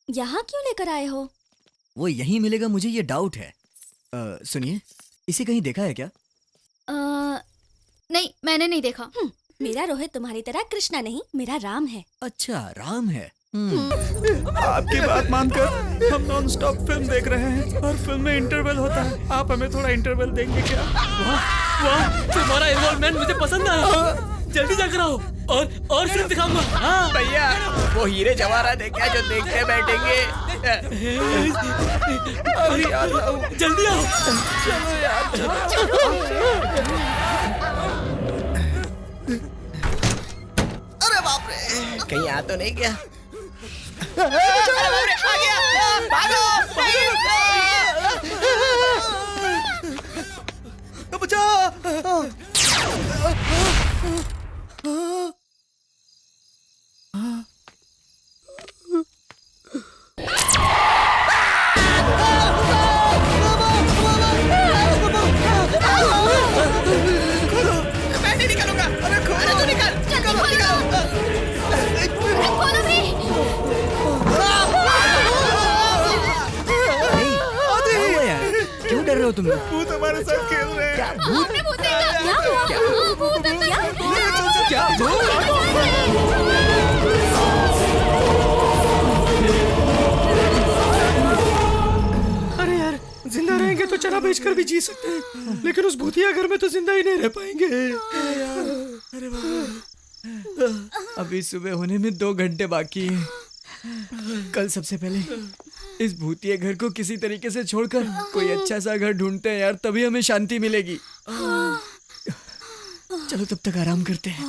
यहाँ क्यों लेकर आए हो? वो यहीं मिलेगा, मुझे ये डाउट है। सुनिए, इसे कहीं देखा है क्या? नहीं, मैंने नहीं देखा। मेरा रोहित तुम्हारी तरह कृष्णा नहीं, मेरा राम है। अच्छा, राम है। आपकी बात मानकर हम नॉन स्टॉप फिल्म देख रहे हैं और फिल्म में इंटरवल होता है। आप हमें थोड़ा इंटरवल देंगे क्या? वाह, तुम्हारा इन्वॉल्वमेंट मुझे पसंद आया। जल्दी जाकर आओ और फिल्म दिखाऊंगा। हाँ भैया, वो हीरे जवाहरात है क्या जो देखते बैठेंगे? अभी आता हूँ। जल्दी आओ। चलो यार, अरे बाप रे, कहीं आ तो नहीं गया? मैं नहीं निकलूंगा। अरे तू निकल। क्यों डर रहे हो तुम लोग? भूत हमारे साथ खेल रहे हैं। क्या भूत? अरे यार, जिंदा रहेंगे तो चना बेचकर भी जी सकते हैं, लेकिन उस भूतिया घर में तो जिंदा ही नहीं रह पाएंगे। अरे अभी सुबह होने में 2 घंटे बाकी हैं। कल सबसे पहले इस भूतिया घर को किसी तरीके से छोड़कर कोई अच्छा सा घर ढूंढते हैं यार, तभी हमें शांति मिलेगी। चलो तब तक आराम करते हैं।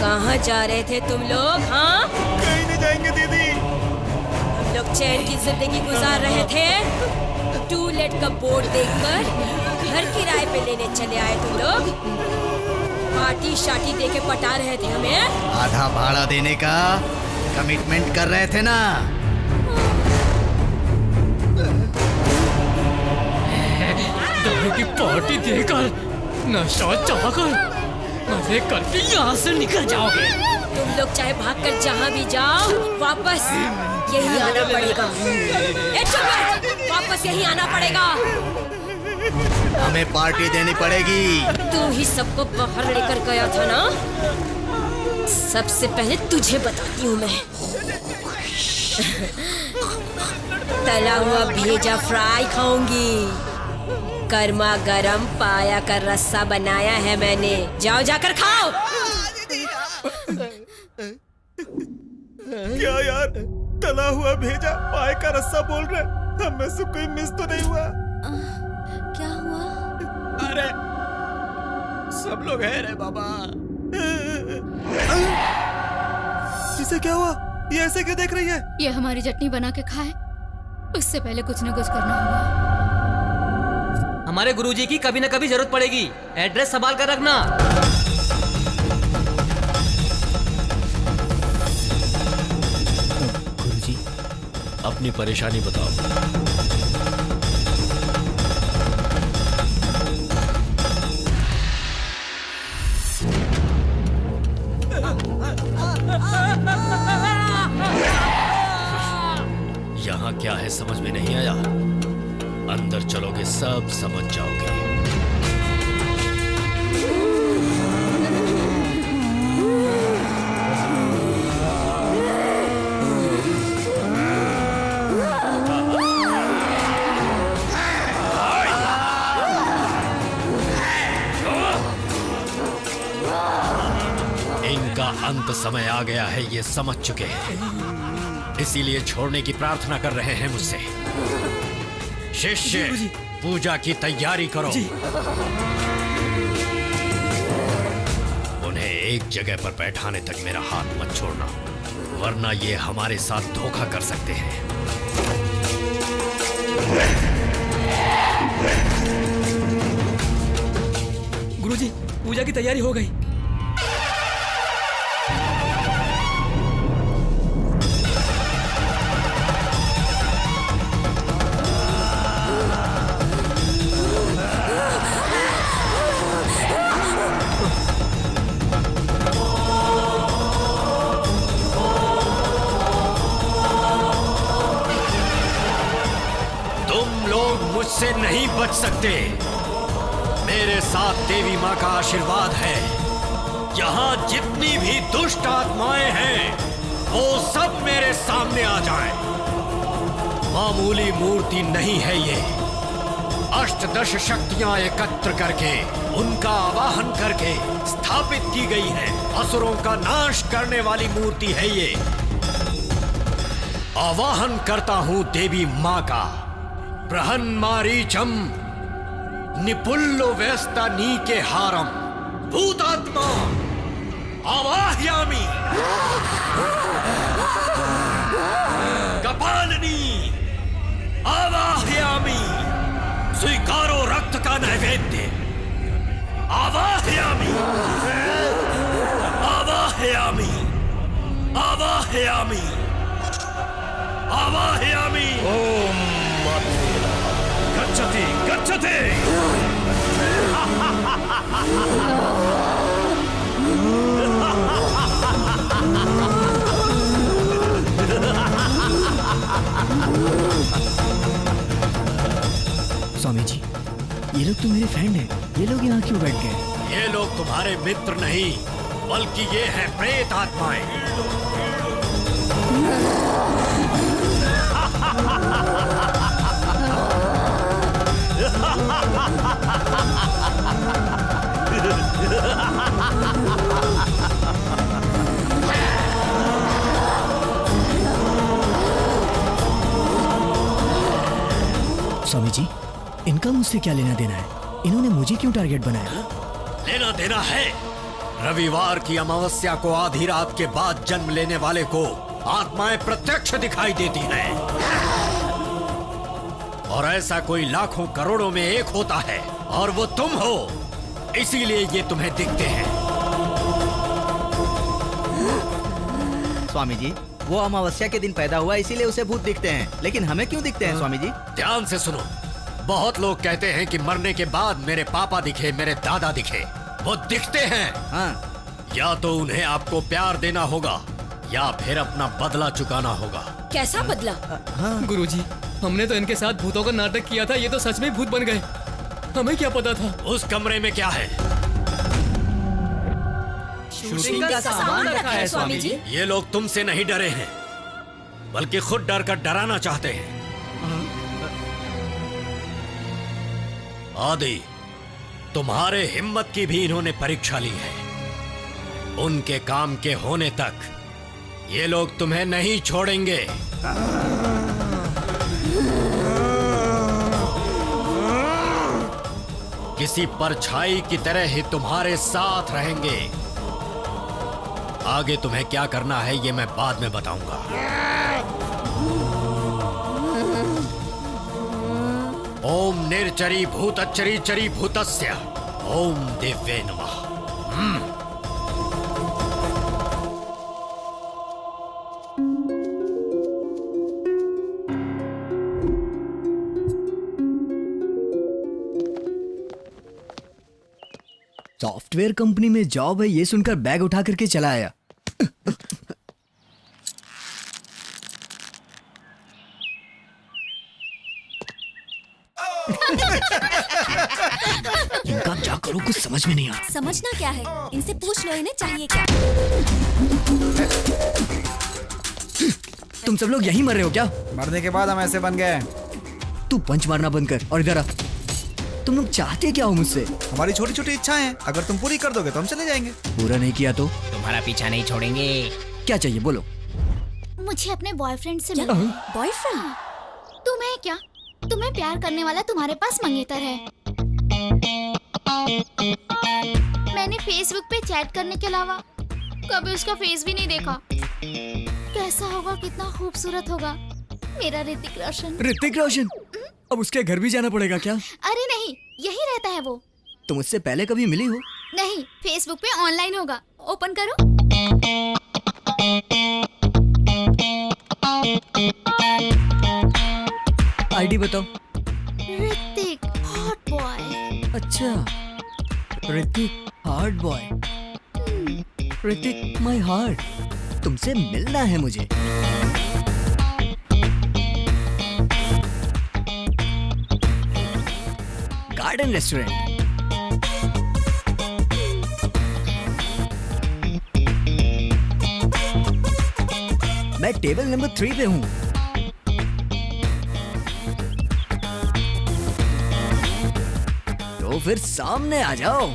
कहाँ जा रहे थे तुम लोग? हाँ, कहीं नहीं जाएंगे दीदी। हम लोग चैन की जिंदगी गुजार रहे थे, टू लेट का बोर्ड देखकर घर किराए पे लेने चले आए तुम लोग। पार्टी शाटी दे के पटा रहे थे हमें। आधा भाड़ा देने का कमिटमेंट कर रहे थे ना। दारू की पार्टी देकर, नशा चाहकर, मजे करके यहाँ से निकल जाओगे। तुम लोग चाहे भागकर जहाँ भी जाओ, वापस यही आना पड़ेगा। ए चुप बैठ, वापस यही आना पड़ेगा। हमें पार्टी देनी पड़ेगी। तू ही सबको बाहर लेकर गया था ना? सबसे पहले तुझे बताती हूँ मैं। तला हुआ भेजा फ्राई खाऊंगी। गर्मा गर्म पाया का रस्सा बनाया है मैंने, जाओ जाकर खाओ। क्या यार, तला हुआ भेजा पाए का रस्सा बोल रहे? हम में से कोई मिस तो नहीं हुआ? क्या हुआ? अरे सब लोग हैं रे बाबा। इसे क्या हुआ? ये ऐसे क्यों देख रही है? ये हमारी चटनी बना के खाए, उससे पहले कुछ न कुछ करना होगा। हमारे गुरुजी की कभी न कभी जरूरत पड़ेगी, एड्रेस संभाल कर रखना। गुरुजी, अपनी परेशानी बताओ। यहाँ क्या है समझ में नहीं आया? अंदर चलोगे सब समझ जाओगे। इनका अंत समय आ गया है, ये समझ चुके हैं, इसीलिए छोड़ने की प्रार्थना कर रहे हैं मुझसे। शिष्य, पूजा की तैयारी करो। उन्हें एक जगह पर बैठाने तक मेरा हाथ मत छोड़ना, वरना ये हमारे साथ धोखा कर सकते हैं। गुरुजी, पूजा की तैयारी हो गई। मुझसे नहीं बच सकते। मेरे साथ देवी माँ का आशीर्वाद है। यहाँ जितनी भी दुष्ट आत्माएं हैं, वो सब मेरे सामने आ जाएं। मामूली मूर्ति नहीं है ये। अष्टदश शक्तियां एकत्र करके, उनका आवाहन करके स्थापित की गई है। असुरों का नाश करने वाली मूर्ति है ये। आवाहन करता हूँ देवी माँ का। बृहन्मारीचम निपुल्लो व्यस्ता नीके हारम भूतात्मा आवाह्यामि। कपालिनी आवाह्यामि। स्वीकारो रक्त का नैवेद्य। आवाह्यामि आवाह्यामि आवाह्यामि आवाह्यामि। ओम गच्छति गच्छति। स्वामी जी, ये लोग तो मेरे फ्रेंड हैं। ये लोग यहाँ क्यों बैठ गए? ये लोग तुम्हारे मित्र नहीं, बल्कि ये हैं प्रेत आत्माएं। स्वामी जी, इनका मुझसे क्या लेना देना है? इन्होंने मुझे क्यों टारगेट बनाया? लेना देना है। रविवार की अमावस्या को आधी रात के बाद जन्म लेने वाले को आत्माएं प्रत्यक्ष दिखाई देती हैं। और ऐसा कोई लाखों करोड़ों में एक होता है, और वो तुम हो। इसीलिए ये तुम्हें दिखते हैं। स्वामी जी, वो अमावस्या के दिन पैदा हुआ, इसीलिए उसे भूत दिखते हैं। लेकिन हमें क्यों दिखते हैं स्वामी जी? ध्यान से सुनो। बहुत लोग कहते हैं कि मरने के बाद मेरे पापा दिखे, मेरे दादा दिखे। वो दिखते हैं। हाँ। या तो उन्हें आपको प्यार देना होगा, या फिर अपना बदला चुकाना होगा। कैसा बदला? गुरुजी, हमने तो इनके साथ भूतों का नाटक किया था, ये तो सच में भूत बन गए। हमें क्या पता था? उस कमरे में क्या है? शूटिंग का सामान रखा है स्वामी जी। ये लोग तुमसे नहीं डरे हैं, बल्कि खुद डर कर डराना चाहते हैं। आदि, तुम्हारे हिम्मत की भी इन्होंने परीक्षा ली है। उनके काम के होने तक ये लोग तुम्हें नहीं छोड़ेंगे। किसी परछाई की तरह ही तुम्हारे साथ रहेंगे। आगे तुम्हें क्या करना है ये मैं बाद में बताऊंगा। ओम निर्चरी भूतच्चरी चरी भूतस्य ओम दिव्ये नमः। सॉफ्टवेयर कंपनी में जॉब है ये सुनकर बैग उठा करके चला आया। इनका क्या करूं कुछ समझ में नहीं आ रहा। समझना क्या है, इनसे पूछ लो इन्हें चाहिए क्या। तुम सब लोग यहीं मर रहे हो क्या? मरने के बाद हम ऐसे बन गए। तू पंच मारना बंद कर और इधर आ। तुम लोग चाहते क्या हो मुझसे? हमारी छोटी छोटी इच्छाएं हैं, अगर तुम पूरी कर दोगे तो हम चले जाएंगे। पूरा नहीं किया तो तुम्हारा पीछा नहीं छोड़ेंगे। क्या चाहिए बोलो। मुझे अपने बॉयफ्रेंड से क्या? मिलना। बॉयफ्रेंड? तुम्हें क्या, तुम्हें प्यार करने वाला तुम्हारे पास मंगेतर है। मैंने फेसबुक पे चैट करने के अलावा कभी उसका फेस भी नहीं देखा। कैसा होगा, कितना खूबसूरत होगा मेरा ऋतिक रोशन। ऋतिक रोशन? अब उसके घर भी जाना पड़ेगा क्या? अरे नहीं, यही रहता है वो। तुम उससे पहले कभी मिली हो? नहीं, फेसबुक पे ऑनलाइन होगा। ओपन करो। आईडी बताओ। Hrithik hot boy. अच्छा, Hrithik heart boy. Hrithik my heart, तुमसे मिलना है मुझे। Garden restaurant. मैं टेबल नंबर 3 पे हूँ। तो फिर सामने आ जाओ।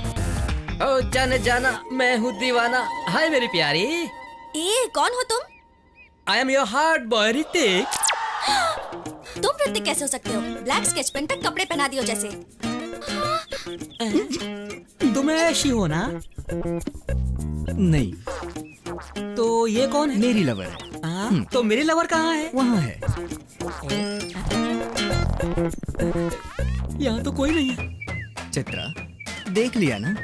ओ जाने जाना, मैं हूँ दीवाना। हाय मेरी प्यारी। ए, कौन हो तुम? I am your heart boy Hrithik. तुम ऋतिक कैसे हो सकते हो? ब्लैक स्केच पेन पे कपड़े पहना दियो जैसे। तुम ऐसी हो ना? नहीं, तो ये कौन है? मेरी लवर है। तो मेरी लवर कहाँ है? वहाँ है। यहाँ तो कोई नहीं है। चित्रा, देख लिया ना?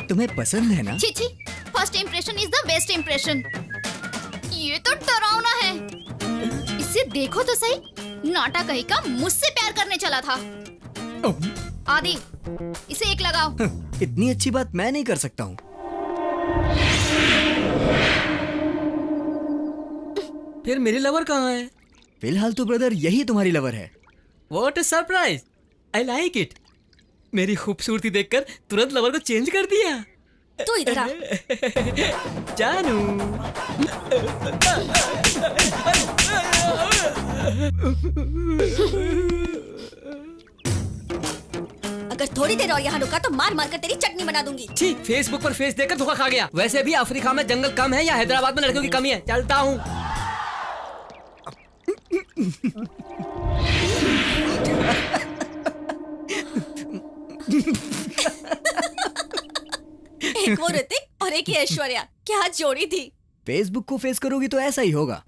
तुम्हें पसंद है ना? छी छी, first impression is the best impression. ये तो डरावना है। इसे देखो तो सही, नाटा कहीं का मुझसे प्यार करने चला था। आदि, इसे एक लगाओ। इतनी अच्छी बात मैं नहीं कर सकता हूँ। फिर मेरी लवर कहाँ है? फिलहाल तो ब्रदर यही तुम्हारी लवर है। What a surprise! I like it. मेरी खूबसूरती देखकर तुरंत लवर को चेंज कर दिया। तू इधर आ। जानू। अगर थोड़ी देर और यहाँ रुका तो मार मार कर तेरी चटनी बना दूंगी। ठीक, फेसबुक पर फेस देखकर धोखा खा गया। वैसे भी अफ्रीका में जंगल कम है या हैदराबाद में लड़कियों की कमी है। चलता हूँ। एक वो ऋतिक और एक ये ऐश्वर्या, क्या जोड़ी थी। फेसबुक को फेस करोगी तो ऐसा ही होगा।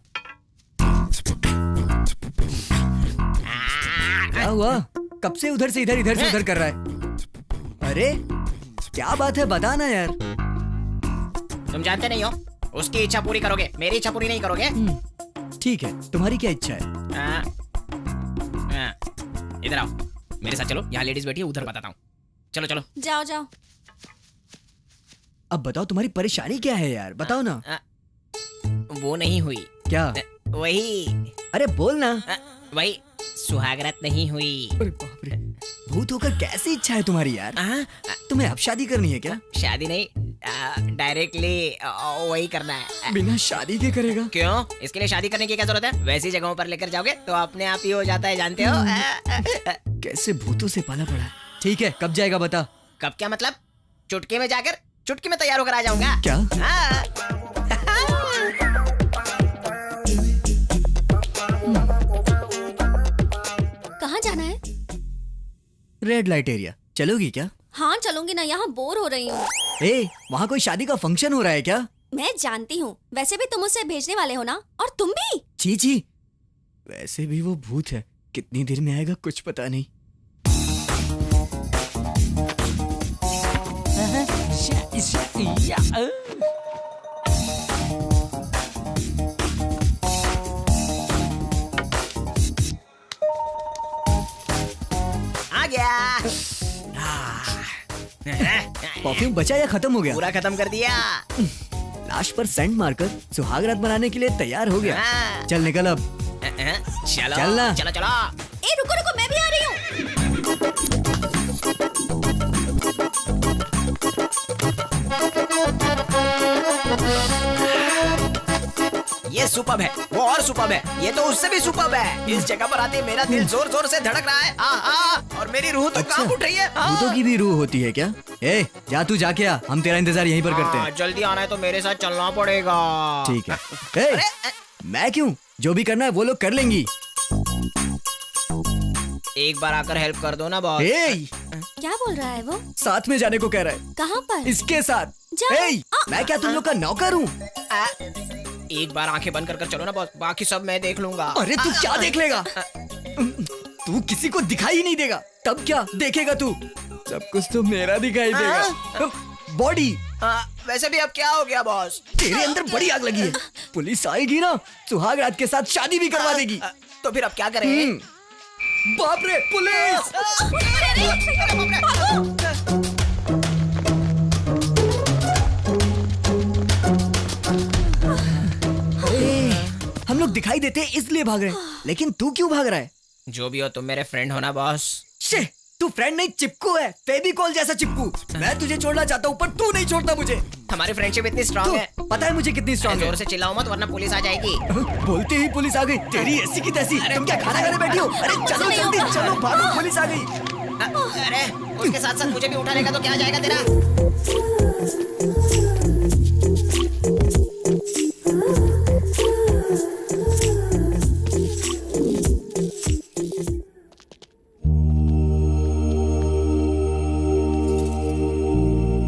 क्या हुआ? कब से उधर से इधर से उधर कर रहा है? अरे क्या बात है, बताना यार। तुम जानते नहीं हो, उसकी इच्छा पूरी करोगे, मेरी इच्छा पूरी नहीं करोगे। ठीक है, तुम्हारी क्या इच्छा है? इधर आओ, मेरे साथ चलो। यहाँ लेडीज बैठी है, उधर बताता हूँ। चलो चलो। जाओ जाओ। अब बताओ तुम्हारी परेशानी क्या है यार, बताओ ना। वो नहीं हुई। क्या? वही। अरे बोल ना। वही सुहागरात नहीं हुई। अरे बाप रे, भूत होकर कैसी इच्छा है तुम्हारी यार? तुम्हें अब शादी करनी है क्या? शादी नहीं, डायरेक्टली वही करना है। बिना शादी के करेगा? क्यों? इसके लिए शादी करने की क्या जरूरत है? वैसी जगहों पर लेकर जाओगे तो अपने आप ही हो जाता है, जानते हो। कैसे भूतों से पाला पड़ा है। ठीक है, कब जाएगा बता। कब क्या मतलब? चुटकी में जाकर, चुटकी में तैयार होकर आ जाऊंगा। क्या? हाँ। कहाँ जाना है? Red light area. चलोगी क्या? हाँ चलूंगी ना, यहाँ बोर हो रही हूँ। ए, वहाँ कोई शादी का फंक्शन हो रहा है क्या? मैं जानती हूँ, वैसे भी तुम उसे भेजने वाले हो ना, और तुम भी। छी छी, वैसे भी वो भूत है, कितनी देर में आएगा कुछ पता नहीं। आ गया। परफ्यूम बचा या खत्म हो गया? पूरा खत्म कर दिया। लाश पर सेंट मारकर सुहागरात बनाने के लिए तैयार हो गया। हाँ। चल निकल अब। चलो चलना। चलो चलो। ए रुको रुको, मैं भी आ रही हूँ। ये सुपर्ब है, वो और सुपर्ब है, ये तो उससे भी सुपर्ब है। इस जगह पर आते ही मेरा दिल जोर जोर से धड़क रहा है। और मेरी रूह तो अच्छा, कांप उठ रही है। भूतों की भी रूह होती है क्या? ए, जा तू जाके आ, हम तेरा इंतजार यहीं पर करते हैं। जल्दी आना है तो मेरे साथ चलना पड़ेगा। ठीक है। ए, मैं क्यों? जो भी करना है वो लोग कर लेंगी। एक बार आकर हेल्प कर दो ना बॉस। ए, क्या बोल रहा है वो? साथ में जाने को कह रहा है। कहाँ पर? इसके साथ। जा। ए, मैं क्या तुम लोग का नौकर हूँ? एक बार आंखें बंद कर चलो ना बॉस, बाकी सब मैं देख लूंगा। अरे तू क्या देख लेगा? तू किसी को दिखाई ही नहीं देगा, तब क्या देखेगा तू? सब कुछ तो मेरा दिखाई देगा। बॉडी। वैसे भी अब क्या हो गया बॉस? तेरे अंदर बड़ी आग लगी है। पुलिस आएगी ना, सुहागरात के साथ शादी भी करवा देगी। तो फिर अब क्या करें? बाप रे, पुलिस! हम लोग दिखाई देते हैं इसलिए भाग रहे हैं, लेकिन तू क्यों भाग रहा है? जो भी हो तुम मेरे फ्रेंड हो ना बॉस। शे, तू फ्रेंड नहीं चिपकू है, फेविकॉल जैसा चिपकू। मैं तुझे छोड़ना चाहता हूँ पर तू नहीं छोड़ता मुझे। हमारी फ्रेंडशिप इतनी स्ट्रांग है। पता है मुझे कितनी स्ट्रांग है। जोर से चिल्लाओ मत वरना पुलिस आ जाएगी। बोलते ही पुलिस आ गई। तेरी ऐसी की तैसी। तुम क्या खाना खाने बैठी हो? अरे चलो जल्दी चलो, भागो, पुलिस आ गई। अरे उसके साथ साथ मुझे भी उठा लेगा तो क्या जाएगा तेरा?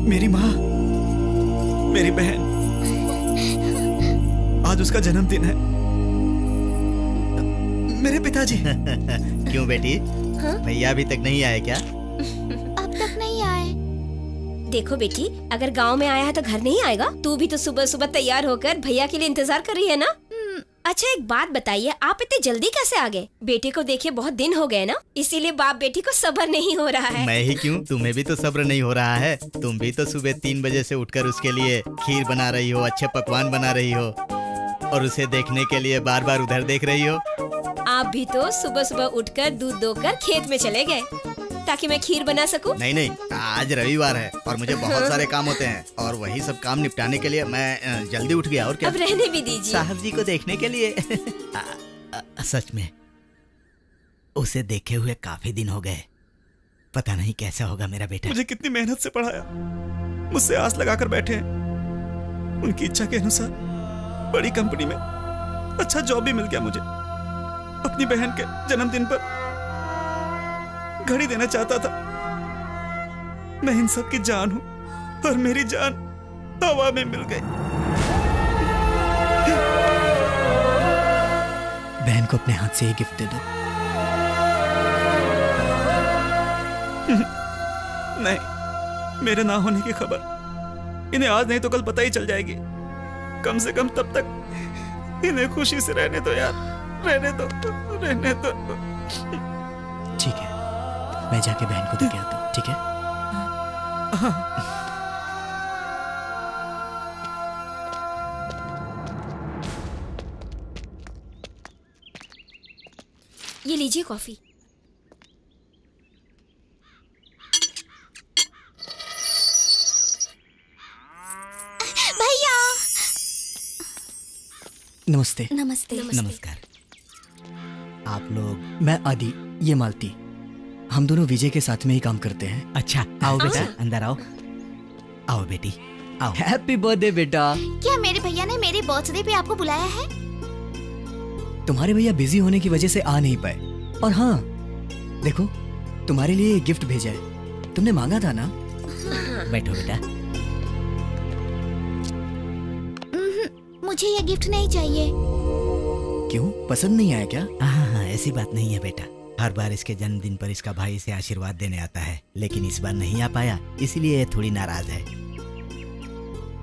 मेरी माँ, मेरी बहन, आज उसका जन्मदिन है। मेरे पिताजी। क्यों बेटी, भैया अभी तक नहीं आए क्या? अब तक नहीं आए। देखो बेटी, अगर गांव में आया है तो घर नहीं आएगा। तू भी तो सुबह सुबह तैयार होकर भैया के लिए इंतजार कर रही है ना। अच्छा एक बात बताइए, आप इतने जल्दी कैसे आ गए? बेटे को देखे बहुत दिन हो गए ना, इसीलिए बाप बेटी को सब्र नहीं हो रहा है। मैं ही क्यों, तुम्हें भी तो सब्र नहीं हो रहा है। तुम भी तो सुबह 3 बजे से उठकर उसके लिए खीर बना रही हो, अच्छे पकवान बना रही हो, और उसे देखने के लिए बार बार उधर देख रही हो। आप भी तो सुबह सुबह उठकर दूध दोकर खेत में चले गए ताकि मैं खीर बना सकूं। नहीं नहीं, आज रविवार है और मुझे बहुत सारे काम होते हैं, और वही सब काम निपटाने के लिए मैं जल्दी उठ गया। और क्या, अब रहने भी दीजिए। साहब जी को देखने के लिए। सच में उसे देखे हुए काफी दिन हो गए। पता नहीं कैसा होगा मेरा बेटा। मुझे कितनी मेहनत से पढ़ाया, मुझसे आस लगाकर बैठे हैं। उनकी इच्छा के अनुसार बड़ी कंपनी में अच्छा जॉब भी मिल गया मुझे। अपनी बहन के जन्मदिन पर घड़ी देना चाहता था। मैं इन सब की जान हूं और मेरी जान हवा में मिल गई। बहन को अपने हाथ से ही गिफ्ट दे दो। नहीं, मेरे ना होने की खबर इन्हें आज नहीं तो कल पता ही चल जाएगी। कम से कम तब तक इन्हें खुशी से रहने दो यार, रहने दो, रहने दो। ठीक है, मैं जाके बहन को देके आता हूँ। ठीक है? ये लीजिए कॉफी। भैया नमस्ते। नमस्ते। नमस्कार। आप लोग? मैं आदि, ये मालती। हम दोनों विजय के साथ में ही काम करते हैं। अच्छा, आओ बेटा, अंदर आओ। आओ बेटी, आओ। हैप्पी बर्थडे बेटा। क्या मेरे भैया ने मेरे बर्थडे पे आपको बुलाया है? तुम्हारे भैया बिजी होने की वजह से आ नहीं पाए। और हाँ, देखो तुम्हारे लिए गिफ्ट भेजा है, तुमने मांगा था ना। बैठो बेटा। मुझे ये गिफ्ट नहीं चाहिए। क्यों, पसंद नहीं आया क्या? हाँ, ऐसी बात नहीं है बेटा। हर बार इसके जन्मदिन पर इसका भाई इसे आशीर्वाद देने आता है, लेकिन इस बार नहीं आ पाया, इसलिए ये थोड़ी नाराज है।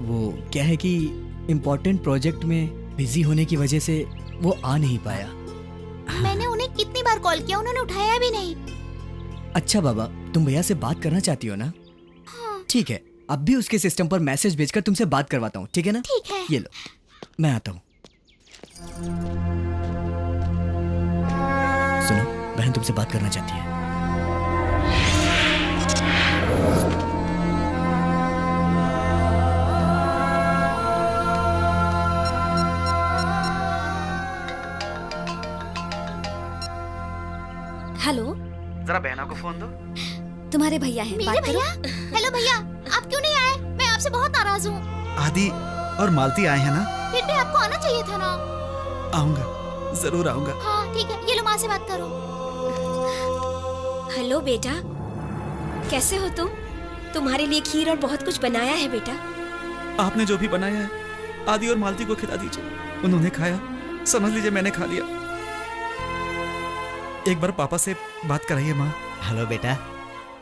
वो क्या है कि इम्पोर्टेंट प्रोजेक्ट में बिजी होने की वजह से वो आ नहीं पाया। मैंने उन्हें कितनी बार कॉल किया, उन्होंने उठाया भी नहीं। अच्छा बाबा, तुम भैया से बात करना चाहती हो ना? ठीक है, अब भी उसके सिस्टम पर मैसेज भेजकर तुमसे बात करवाता हूँ, ठीक है ना? ठीक है। ये लो, मैं आता हूँ। सुनो, बहन तुमसे बात करना चाहती है। हेलो, जरा बहना को फोन दो। तुम्हारे भैया हैं, मेरे बात करो। भैया? हेलो भैया, आप क्यों नहीं आए? मैं आपसे बहुत नाराज हूँ। आदि और मालती आए हैं ना? फिर भी आपको आना चाहिए था ना। आऊंगा, जरूर आऊंगा। हाँ ठीक है, ये लो माँ से बात करो। हेलो बेटा, कैसे हो तुम? तुम्हारे लिए खीर और बहुत कुछ बनाया है बेटा। आपने जो भी बनाया है आदि और मालती को खिला दीजिए। उन्होंने खाया, समझ लीजिए मैंने खा लिया। एक बार पापा से बात कराइए माँ। हेलो बेटा।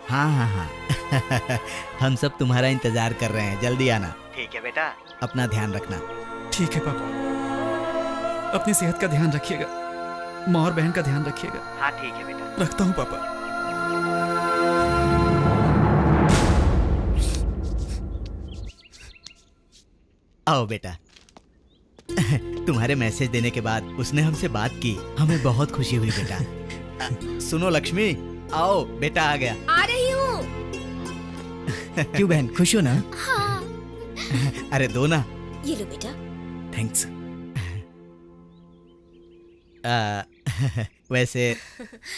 हाँ हाँ हाँ हम सब तुम्हारा इंतजार कर रहे हैं, जल्दी आना। ठीक है बेटा, अपना ध्यान रखना। ठीक है पापा, अपनी सेहत का ध्यान रखिएगा, माँ और बहन का ध्यान रखिएगा। हाँ ठीक है बेटा। रखता हूँ पापा। आओ बेटा। तुम्हारे मैसेज देने के बाद उसने हमसे बात की, हमें बहुत खुशी हुई बेटा। सुनो लक्ष्मी, आओ बेटा आ गया। आ रही हूँ। क्यों बहन, खुश हो ना? हाँ। अरे दो ना। ये लो बेटा। थैंक्स। वैसे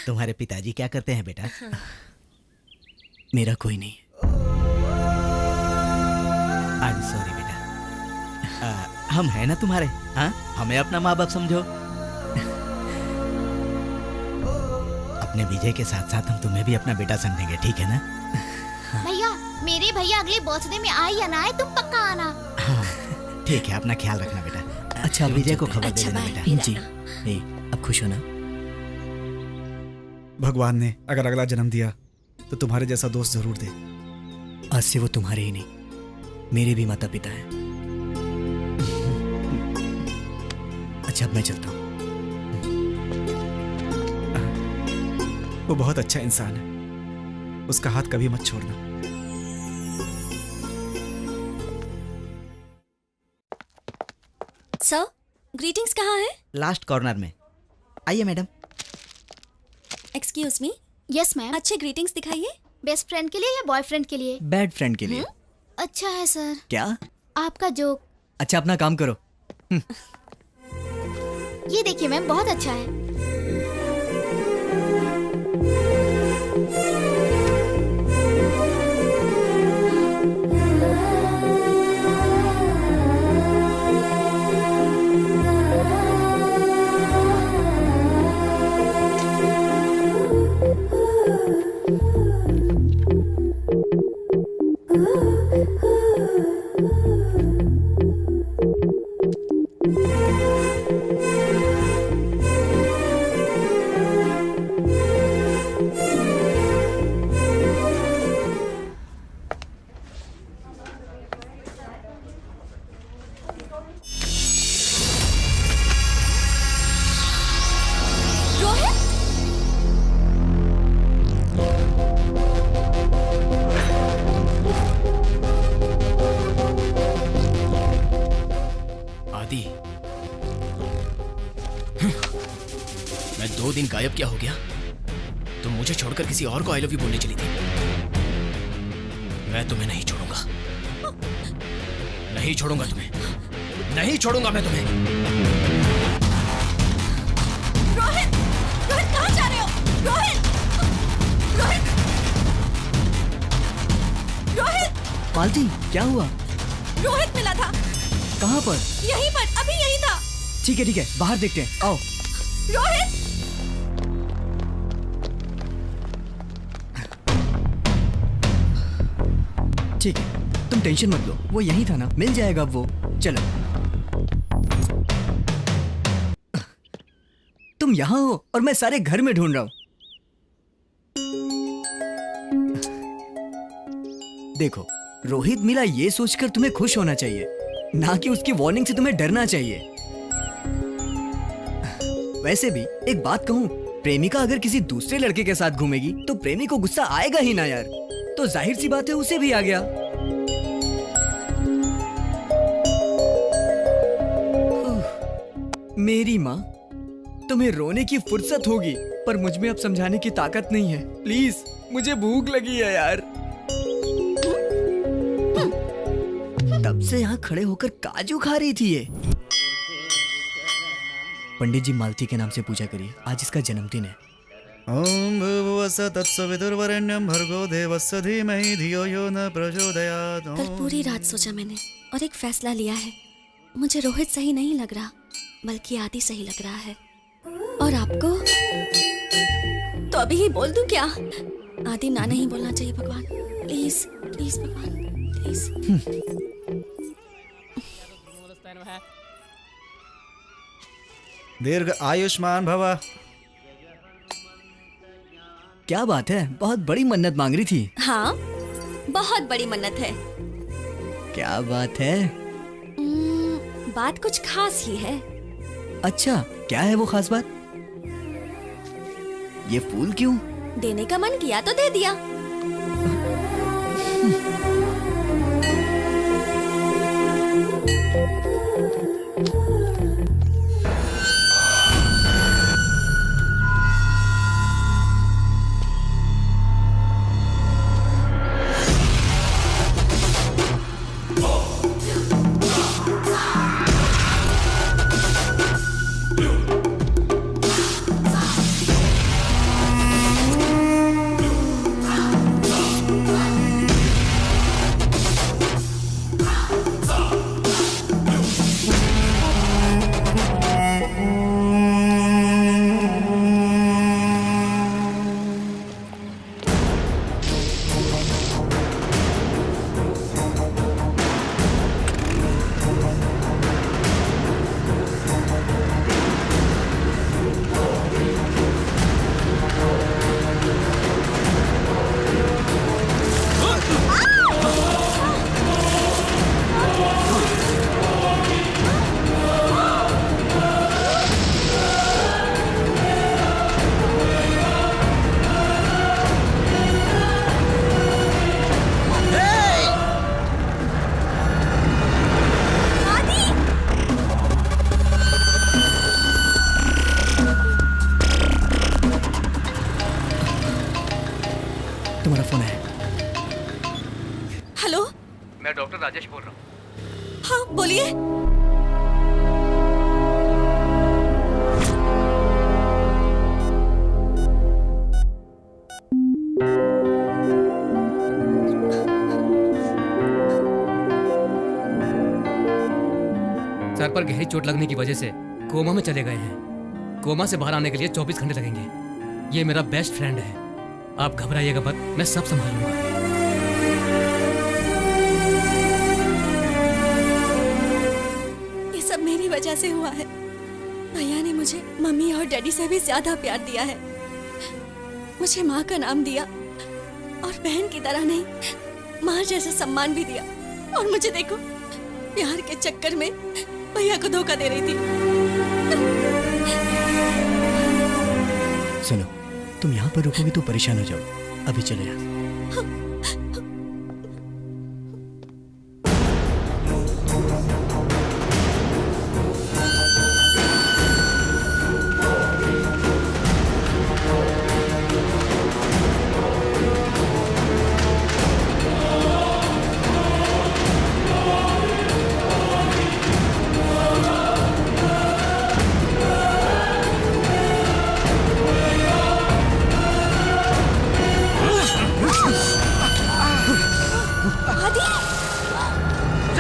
तुम्हारे पिताजी क्या करते हैं बेटा? मेरा कोई नहीं। आई एम सॉरी बेटा। हम है ना तुम्हारे, हाँ? हमें अपना माँ बाप समझो। अपने विजय के साथ साथ हम तुम्हें भी अपना बेटा समझेंगे, ठीक है ना? भैया, मेरे भैया अगले बर्थडे में आए या ना आए, तुम पक्का आना। हाँ, ठीक है, अपना ख्याल रखना बेटा। अच्छा, विजय को चलते खबर अच्छा, दे देना बाय। बेटा। फिर जी। आना। ए, अब खुश हो ना? भगवान ने अगर अगला जन्म दिया तो तुम्हारे जैसा दोस्त जरूर दे। आज से वो तुम्हारे ही नहीं, मेरे भी माता पिता हैं। अच्छा, अब मैं चलता हूँ। वो बहुत अच्छा इंसान है, उसका हाथ कभी मत छोड़ना। सर, ग्रीटिंग्स कहाँ है? लास्ट कॉर्नर में। आइए madam. Excuse me, yes ma'am. अच्छे ग्रीटिंग्स दिखाइए। बेस्ट फ्रेंड के लिए या बॉयफ्रेंड के लिए? बैड फ्रेंड के लिए। अच्छा है सर। क्या? आपका जोक। अच्छा, अपना काम करो। ये देखिए मैम, बहुत अच्छा है। 2 दिन गायब क्या हो गया? तुम मुझे छोड़कर किसी और को आई लव यू बोलने चली थी। मैं तुम्हें नहीं छोड़ूंगा, नहीं छोड़ूंगा तुम्हें, नहीं छोड़ूंगा मैं तुम्हें। रोहित, रोहित कहाँ जा रहे हो? रोहित, रोहित, रोहित, मालती, क्या हुआ? रोहित मिला था। कहाँ पर? यहीं पर, अभी यहीं था। ठीक है, बाहर देखते हैं, आओ। रोहित, ठीक है, तुम टेंशन मत लो, वो यहीं था ना, मिल जाएगा वो। चलो, तुम यहाँ हो और मैं सारे घर में ढूंढ रहा हूं। देखो, रोहित मिला ये सोचकर तुम्हें खुश होना चाहिए, ना कि उसकी वार्निंग से तुम्हें डरना चाहिए। वैसे भी एक बात कहूं, प्रेमिका अगर किसी दूसरे लड़के के साथ घूमेगी तो प्रेमी को गुस्सा आएगा ही ना यार। तो जाहिर सी बात है उसे भी आ गया। मेरी माँ, तुम्हें रोने की फुर्सत होगी, पर मुझ में अब समझाने की ताकत नहीं है। प्लीज, मुझे भूख लगी है यार। तब से यहाँ खड़े होकर काजू खा रही थी ये। पंडित जी मालती के नाम से पूजा करिए, आज इसका जन्मदिन है। ओम भूर्भुवस्सुः तत्सवितुर्वरेण्यं भर्गो देवस्य धीमहि धियो यो न प्रचोदयात्। कल पूरी रात सोचा मैंने और एक फैसला लिया है। मुझे रोहित सही नहीं लग रहा, बल्कि आदि सही लग रहा है। और आपको तो अभी ही बोल दूं क्या? आदि ना नहीं बोलना चाहिए भगवान, प्लीज प्लीज भगवान प्लीज। दीर्घ आयुष्मान भव। क्या बात है, बहुत बड़ी मन्नत मांग रही थी। हाँ, बहुत बड़ी मन्नत है। क्या बात है? बात कुछ खास ही है। अच्छा, क्या है वो खास बात? ये फूल क्यों? देने का मन किया तो दे दिया। तुम्हारा फोन है। हेलो, मैं डॉक्टर राजेश बोल रहा हूँ। हाँ बोलिए। सर पर गहरी चोट लगने की वजह से कोमा में चले गए हैं। कोमा से बाहर आने के लिए 24 घंटे लगेंगे। ये मेरा बेस्ट फ्रेंड है, आप घबराइएगा मत, मैं सब संभाल लूंगा। ये सब मेरी वजह से हुआ है। भैया ने मुझे मम्मी और डैडी से भी ज्यादा प्यार दिया है। मुझे माँ का नाम दिया और बहन की तरह नहीं, माँ जैसा सम्मान भी दिया। और मुझे देखो, प्यार के चक्कर में भैया को धोखा दे रही थी। सुनो, तुम यहाँ पर रुकोगे तो परेशान हो जाओ। अभी चले यहाँ।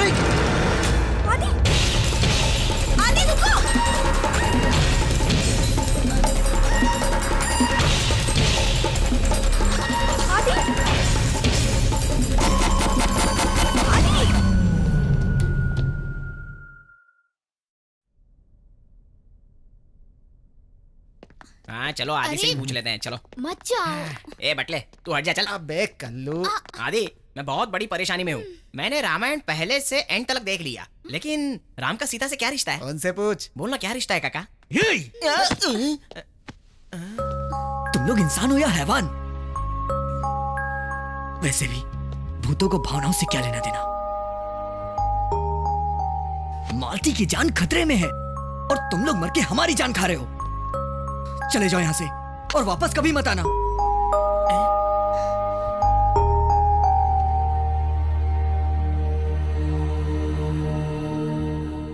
आदि, आदि रुको। आदि, आदि। हाँ चलो आदि से ही अरे! पूछ लेते हैं, चलो। मत जाओ। ए बटले तू हट जा, चल। अबे कल्लू, आदि मैं बहुत बड़ी परेशानी में हूँ। मैंने रामायण पहले से एंड तक देख लिया, लेकिन राम का सीता से क्या रिश्ता है? उनसे पूछ। बोलना क्या रिश्ता है काका? तुम लोग इंसान हो या हैवान? वैसे भी भूतों को भावनाओं से क्या लेना देना? मालती की जान खतरे में है और तुम लोग मर के हमारी जान खा रहे हो। चले जाओ यहां से और वापस कभी मत आना।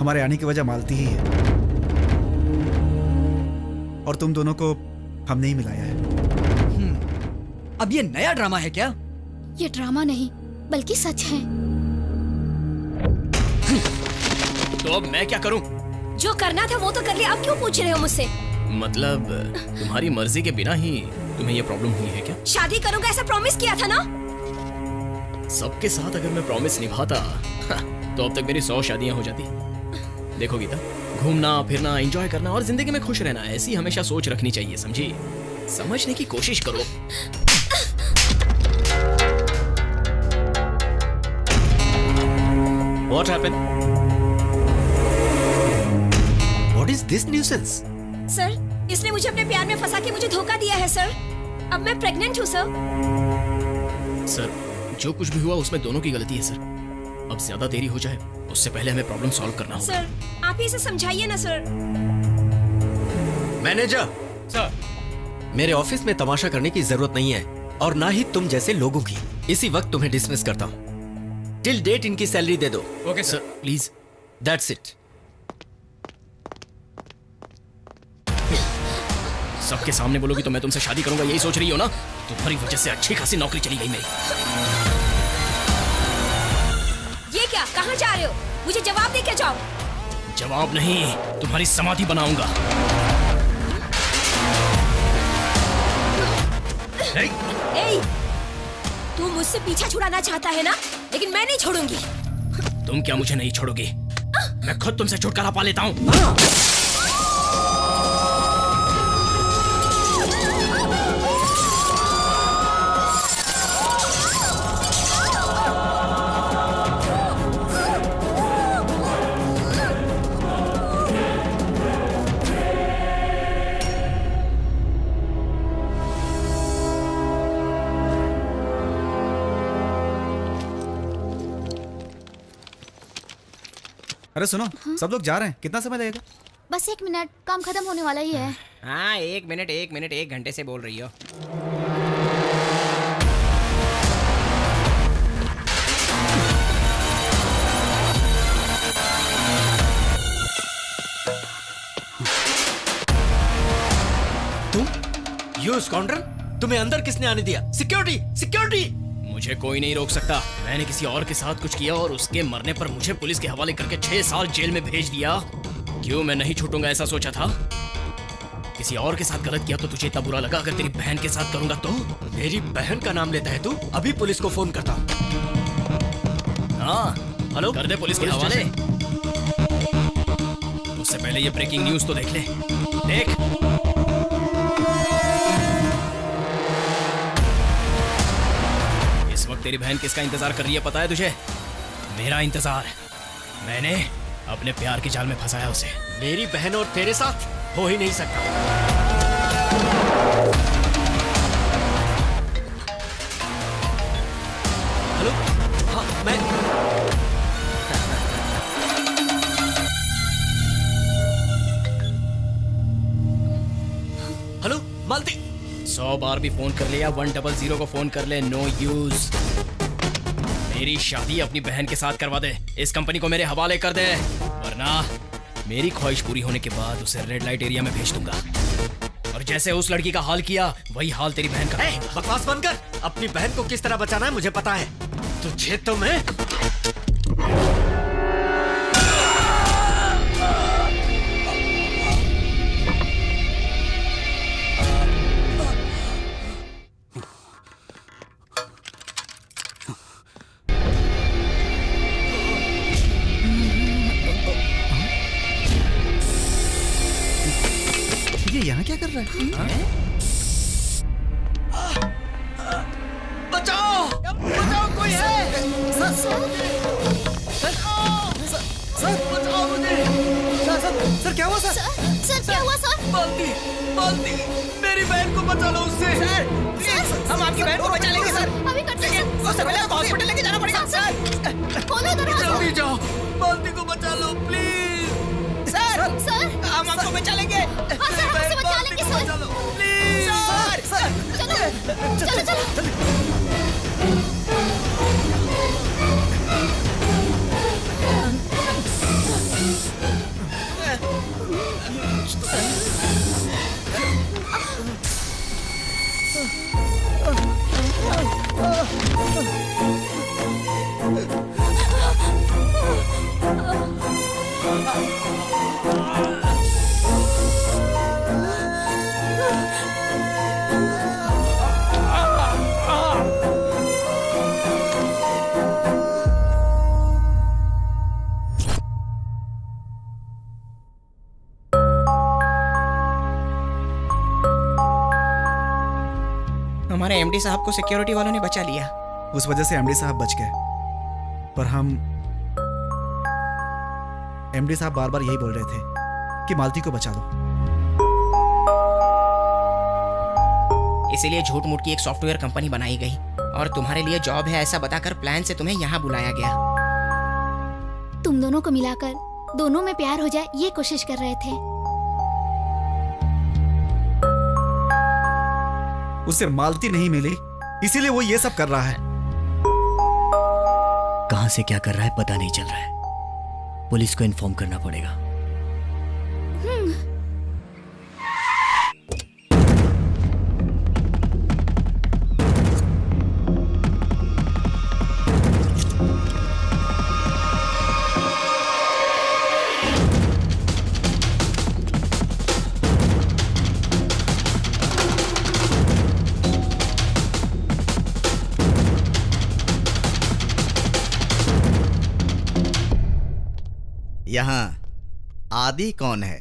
हमारे आने की वजह मालती ही है और तुम दोनों को हमने ही मिलाया है। अब ये नया ड्रामा है क्या? ये ड्रामा नहीं बल्कि सच है। तो अब मैं क्या करूँ? जो करना था वो तो कर लिया, अब क्यों पूछ रहे हो मुझसे? मतलब तुम्हारी मर्जी के बिना ही तुम्हें ये प्रॉब्लम हुई है क्या? शादी करूंगा ऐसा प्रॉमिस किया था ना? सबके साथ अगर मैं प्रॉमिस निभाता तो अब तक मेरी 100 शादियां हो जाती। देखो गीता, घूमना फिरना, एंजॉय करना और जिंदगी में खुश रहना, ऐसी हमेशा सोच रखनी चाहिए, समझी? समझने की कोशिश करो। What happened? What is this nuisance? Sir, इसने मुझे अपने प्यार में फंसा के मुझे धोखा दिया है सर। अब मैं प्रेग्नेंट हूँ सर। सर, जो कुछ भी हुआ उसमें दोनों की गलती है सर। अब ज्यादा देरी हो जाए उससे पहले हमें प्रॉब्लम सॉल्व करना होगा। सर, आप ही इसे समझाइए ना सर। मैनेजर सर, मेरे ऑफिस में तमाशा करने की जरूरत नहीं है और ना ही तुम जैसे लोगों की। इसी वक्त तुम्हें डिसमिस करता हूँ। टिल डेट इनकी सैलरी दे दो। Okay sir please. That's it. सबके सामने बोलोगी तो मैं तुमसे शादी करूंगा, यही सोच रही हो ना? तुम्हारी वजह से अच्छी खासी नौकरी चली गई मेरी। ये क्या, कहाँ जा रहे हो? मुझे जवाब दे के जाओ। जवाब नहीं, तुम्हारी समाधि बनाऊंगा। ए, तू मुझसे पीछा छुड़ाना चाहता है ना? लेकिन मैं नहीं छोड़ूंगी। तुम क्या मुझे नहीं छोड़ोगी? मैं खुद तुमसे छुटकारा पा लेता हूँ। अरे सुनो, सब लोग जा रहे हैं, कितना समय लगेगा? बस 1 मिनट, काम खत्म होने वाला ही है। हाँ 1 मिनट 1 घंटे से बोल रही हो। तुम यू स्काउंड्रल, तुम्हें अंदर किसने आने दिया? Security, security! मुझे कोई नहीं रोक सकता। मैंने किसी और के साथ कुछ किया और उसके मरने पर मुझे पुलिस के हवाले करके 6 साल जेल में भेज दिया। क्यों मैं नहीं छूटूंगा ऐसा सोचा था? किसी और के साथ गलत किया तो तुझे इतना बुरा लगा, अगर तेरी बहन के साथ करूंगा तो? मेरी बहन का नाम लेता है तू? अभी पुलिस को फोन करता हूँ। हाँ हेलो, कर दे पुलिस के हवाले। उससे पहले ये ब्रेकिंग न्यूज तो देख ले। देख, इस वक्त तेरी बहन किसका इंतजार कर रही है पता है तुझे? मेरा इंतजार। मैंने अपने प्यार के जाल में फंसाया उसे। मेरी बहन और तेरे साथ हो ही नहीं सकता। हेलो, हाँ मैं हेलो मालती। 100 बार भी फोन कर लिया, 100 को फोन कर ले, नो यूज। मेरी शादी अपनी बहन के साथ करवा दे, इस कंपनी को मेरे हवाले कर दे, वरना मेरी ख्वाहिश पूरी होने के बाद उसे रेड लाइट एरिया में भेज दूंगा। और जैसे उस लड़की का हाल किया वही हाल तेरी बहन का। बकवास बंद कर। अपनी बहन को किस तरह बचाना है मुझे पता है। तुझे तो मैं कर रहा है? बचाओ बचाओ, कोई है? सर बचाओ मुझे। सर क्या हुआ सर? सर क्या हुआ सर? बाल्टी बाल्टी, मेरी बहन को बचा लो उससे। सर प्लीज, हम आपकी बहन को बचा लेंगे सर। अभी करते हैं सर। उससे पहले हॉस्पिटल लेके जाना पड़ेगा सर। खोलो दरवाजा। जल्दी जाओ, बाल्टी को बचा लो प्लीज। सर सर हम आपको बचा लेंगे। हाँ सर, हम उसे बचा लेंगे सर। Please sir. चलो चलो चलो। हमारे एमडी साहब को सिक्योरिटी वालों ने बचा लिया। उस वजह से एमडी साहब बच गए, पर हम एमडी साहब बार बार यही बोल रहे थे कि मालती को बचा लो। इसीलिए झूठ मूठ की एक सॉफ्टवेयर कंपनी बनाई गई और तुम्हारे लिए जॉब है ऐसा बताकर प्लान से तुम्हें यहाँ बुलाया गया। तुम दोनों को मिलाकर दोनों में प्यार हो जाए ये कोशिश कर रहे थे। उसे मालती नहीं मिली, इसीलिए वो ये सब कर रहा है। कहां से क्या कर रहा है पता नहीं चल रहा है। पुलिस को इन्फॉर्म करना पड़ेगा। यहाँ आदि कौन है?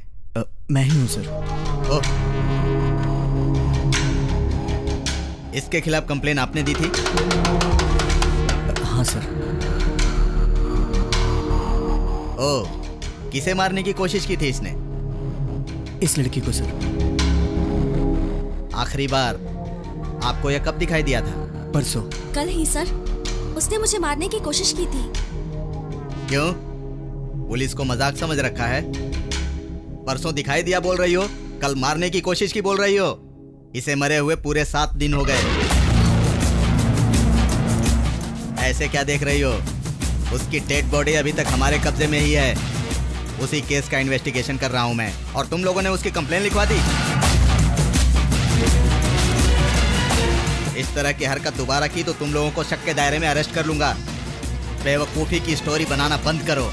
मैं ही हूं सर। ओह, इसके खिलाफ कंप्लेन आपने दी थी? हाँ सर। ओह, किसे मारने की कोशिश की थी इसने? इस लड़की को सर। आखिरी बार आपको यह कब दिखाई दिया था? परसों। कल ही सर, उसने मुझे मारने की कोशिश की थी। क्यों? पुलिस को मजाक समझ रखा है? परसों दिखाई दिया बोल रही हो, कल मारने की कोशिश की बोल रही हो। इसे मरे हुए पूरे 7 दिन हो गए। ऐसे क्या देख रही हो? उसकी डेड बॉडी अभी तक हमारे कब्जे में ही है। उसी केस का इन्वेस्टिगेशन कर रहा हूं मैं, और तुम लोगों ने उसकी कंप्लेन लिखवा दी। इस तरह की हरकत दोबारा की तो तुम लोगों को शक के दायरे में अरेस्ट कर लूंगा। बेवकूफी की स्टोरी बनाना बंद करो।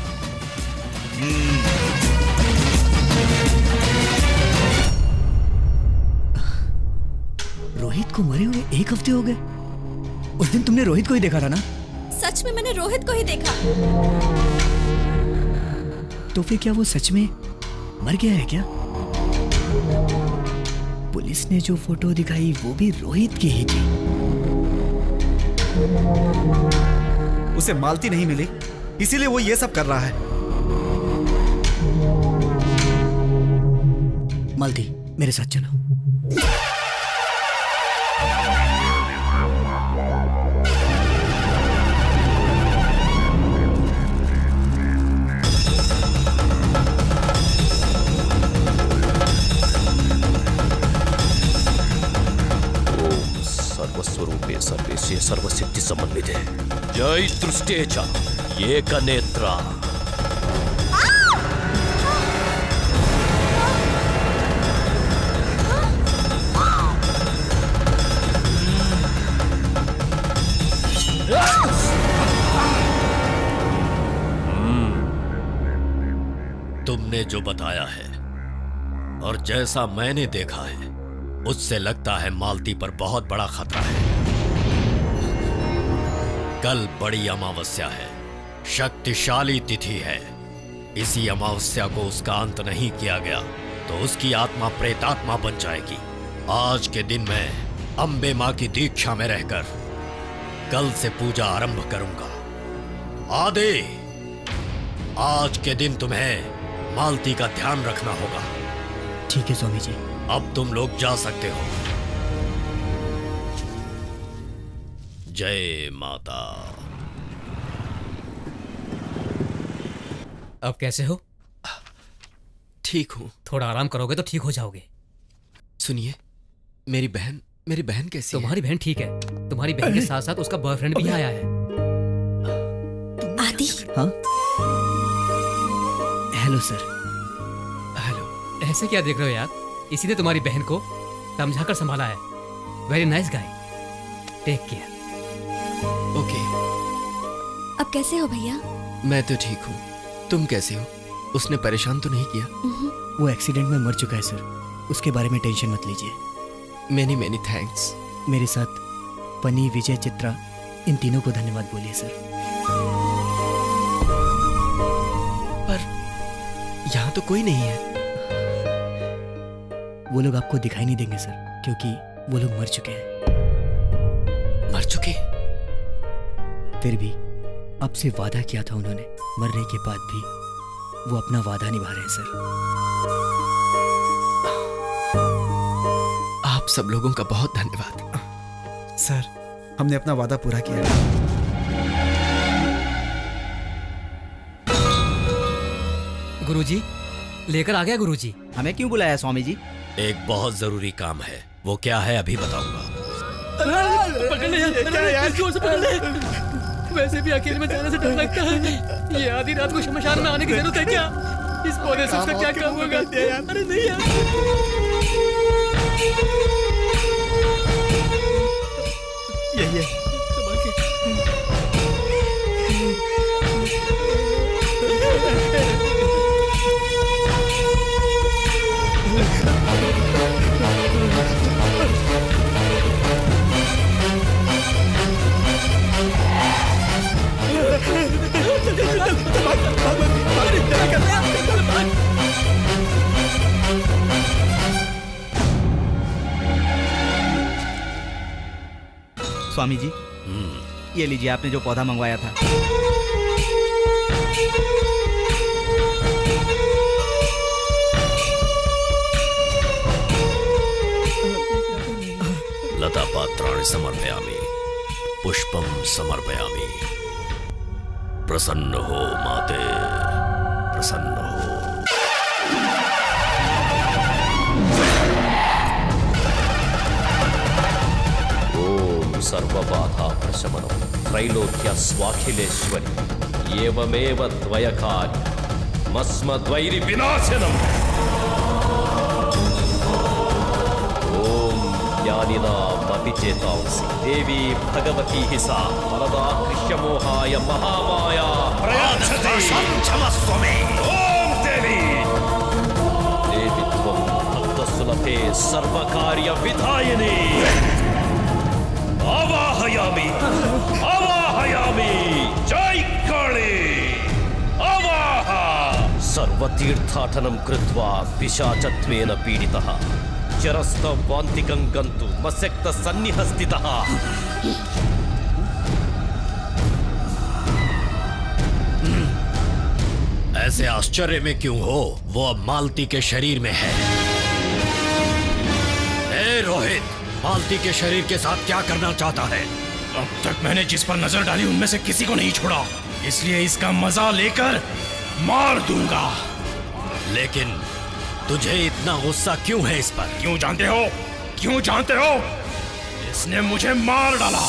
रोहित को मरे हुए 1 हफ्ते हो गए। उस दिन तुमने रोहित को ही देखा था ना? सच में मैंने रोहित को ही देखा। तो फिर क्या वो सच में मर गया है क्या? पुलिस ने जो फोटो दिखाई वो भी रोहित की ही थी। उसे मालती नहीं मिली, इसीलिए वो ये सब कर रहा है। मालती मेरे साथ चलो। सर्वस्वरूपे सर्वेशे सर्वसिद्धि समन्विते जय दृष्टेचा एकनेत्रा। तुमने जो बताया है और जैसा मैंने देखा है, उससे लगता है मालती पर बहुत बड़ा खतरा है। कल बड़ी अमावस्या है, शक्तिशाली तिथि है। इसी अमावस्या को उसका अंत नहीं किया गया तो उसकी आत्मा प्रेतात्मा बन जाएगी। आज के दिन मैं अम्बे माँ की दीक्षा में रहकर कल से पूजा आरंभ करूंगा। आदे, आज के दिन तुम्हें मालती का ध्यान रखना होगा। ठीक है स्वामी जी। अब तुम लोग जा सकते हो। जय माता। अब कैसे हो? ठीक हूँ। थोड़ा आराम करोगे तो ठीक हो जाओगे। सुनिए, मेरी बहन कैसी है? तुम्हारी बहन ठीक है। तुम्हारी बहन के साथ साथ उसका बॉयफ्रेंड भी आया है। आदि। हाँ, हेलो सर। हेलो। ऐसे क्या देख रहे हो यार? इसी ने तुम्हारी बहन को समझाकर संभाला है। Very nice guy. Take care. Okay. अब कैसे हो भैया? मैं तो ठीक हूँ। तुम कैसे हो? उसने परेशान तो नहीं किया? वो एक्सीडेंट में मर चुका है सर, उसके बारे में टेंशन मत लीजिए। Many many thanks. मेरे साथ पनी, विजय, चित्रा, इन तीनों को धन्यवाद बोलिए सर। पर यहाँ तो कोई नहीं है। वो लोग आपको दिखाई नहीं देंगे सर, क्योंकि वो लोग मर चुके हैं। मर चुके? फिर भी आपसे वादा किया था उन्होंने, मरने के बाद भी वो अपना वादा निभा रहे हैं सर। आप सब लोगों का बहुत धन्यवाद। सर, हमने अपना वादा पूरा किया। गुरुजी, लेकर आ गया गुरुजी। हमें क्यों बुलाया स्वामी जी? एक बहुत जरूरी काम है। वो क्या है अभी बताऊंगा। पकड़ ले यार, जोर से पकड़ ले। वैसे भी अकेले में जाने से डर लगता है। ये आधी रात को शमशान में आने की जरूरत है क्या? इस पौधे से उसका क्या काम होगा? अरे नहीं यार। ये संभाल के। स्वामी जी, ये लीजिए, आपने जो पौधा मंगवाया था। लता पात्राणि समर्पयामि, पुष्पम समर्पयामि। प्रसन्न हो माते, प्रसन्न हो। ओम सर्वबाधा प्रशमनम त्रैलोक्य स्वाखिलेश्वरी एवमेव द्वयकारि मस्मद्वैरि विनाशनम। ज्ञानिनामपि चेतांसि देवी भगवती हि सा वरदा कृष्यमोहाय महामाया प्रयाच्छते। क्षमस्व मे। ओम देवी। देवी त्वं भक्तसुलभे सर्वकार्य विधायिनी। आवाहयामि, आवाहयामि। जय काली। आवाह। सर्वतीर्थाटनं कृत्वा पिशाचत्वेन पीडितः चरस्त वान्तिकं गन्तु मस्यक्त सन्निह स्थितः। ऐसे आश्चर्य में क्यों हो? वो अब मालती के शरीर में है। ए रोहित, मालती के शरीर के साथ क्या करना चाहता है? अब तक मैंने जिस पर नजर डाली उनमें से किसी को नहीं छोड़ा, इसलिए इसका मजा लेकर मार दूंगा। लेकिन तुझे इतना गुस्सा क्यों है इस पर? क्यों जानते हो? क्यों जानते हो? इसने मुझे मार डाला।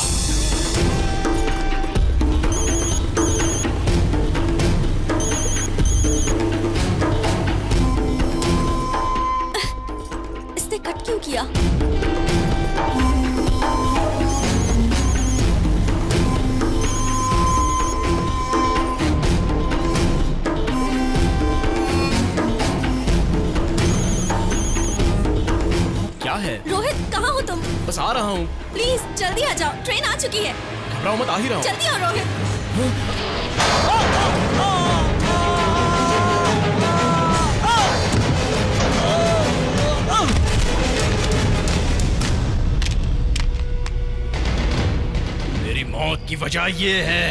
इसने कट क्यों किया? रोहित, कहाँ हो तुम? बस आ रहा हूँ। प्लीज जल्दी आ जाओ, ट्रेन आ चुकी है। घबराओ मत, आ ही रहा हूँ। जल्दी आओ रोहित। वजह ये है,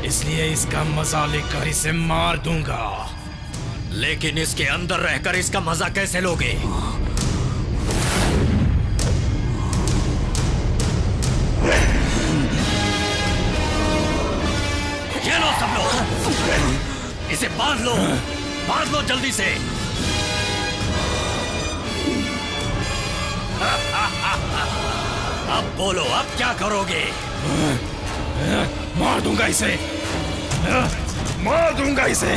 इसलिए इसका मजा लेकर इसे मार दूंगा। लेकिन इसके अंदर रहकर इसका मजा कैसे लोगे? ये लो सब लोग, इसे बांध लो जल्दी से। अब बोलो, अब क्या करोगे? मार दूंगा इसे, मार दूंगा इसे।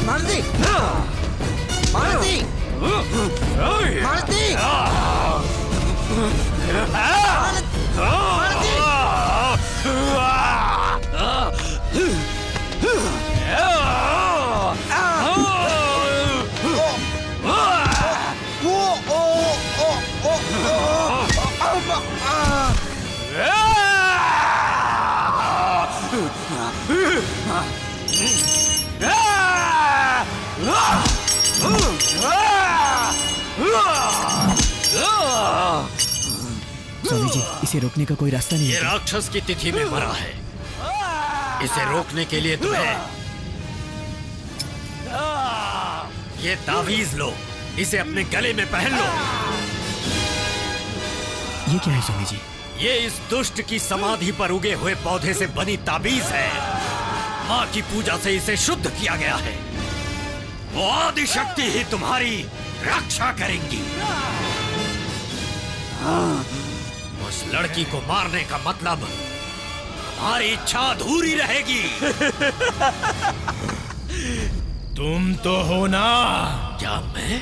मार दी, मार दी, मार दी, मार दी। स्वामी जी, इसे रोकने का कोई रास्ता नहीं ये है? राक्षस की तिथि में मरा है। इसे रोकने के लिए तुम्हें ये तावीज लो, इसे अपने गले में पहन लो। ये क्या है स्वामी जी? ये इस दुष्ट की समाधि पर उगे हुए पौधे से बनी ताबीज है। माँ की पूजा से इसे शुद्ध किया गया है। वो आदि शक्ति ही तुम्हारी रक्षा करेंगी। उस लड़की को मारने का मतलब हमारी इच्छा अधूरी रहेगी। तुम तो हो ना? क्या मैं?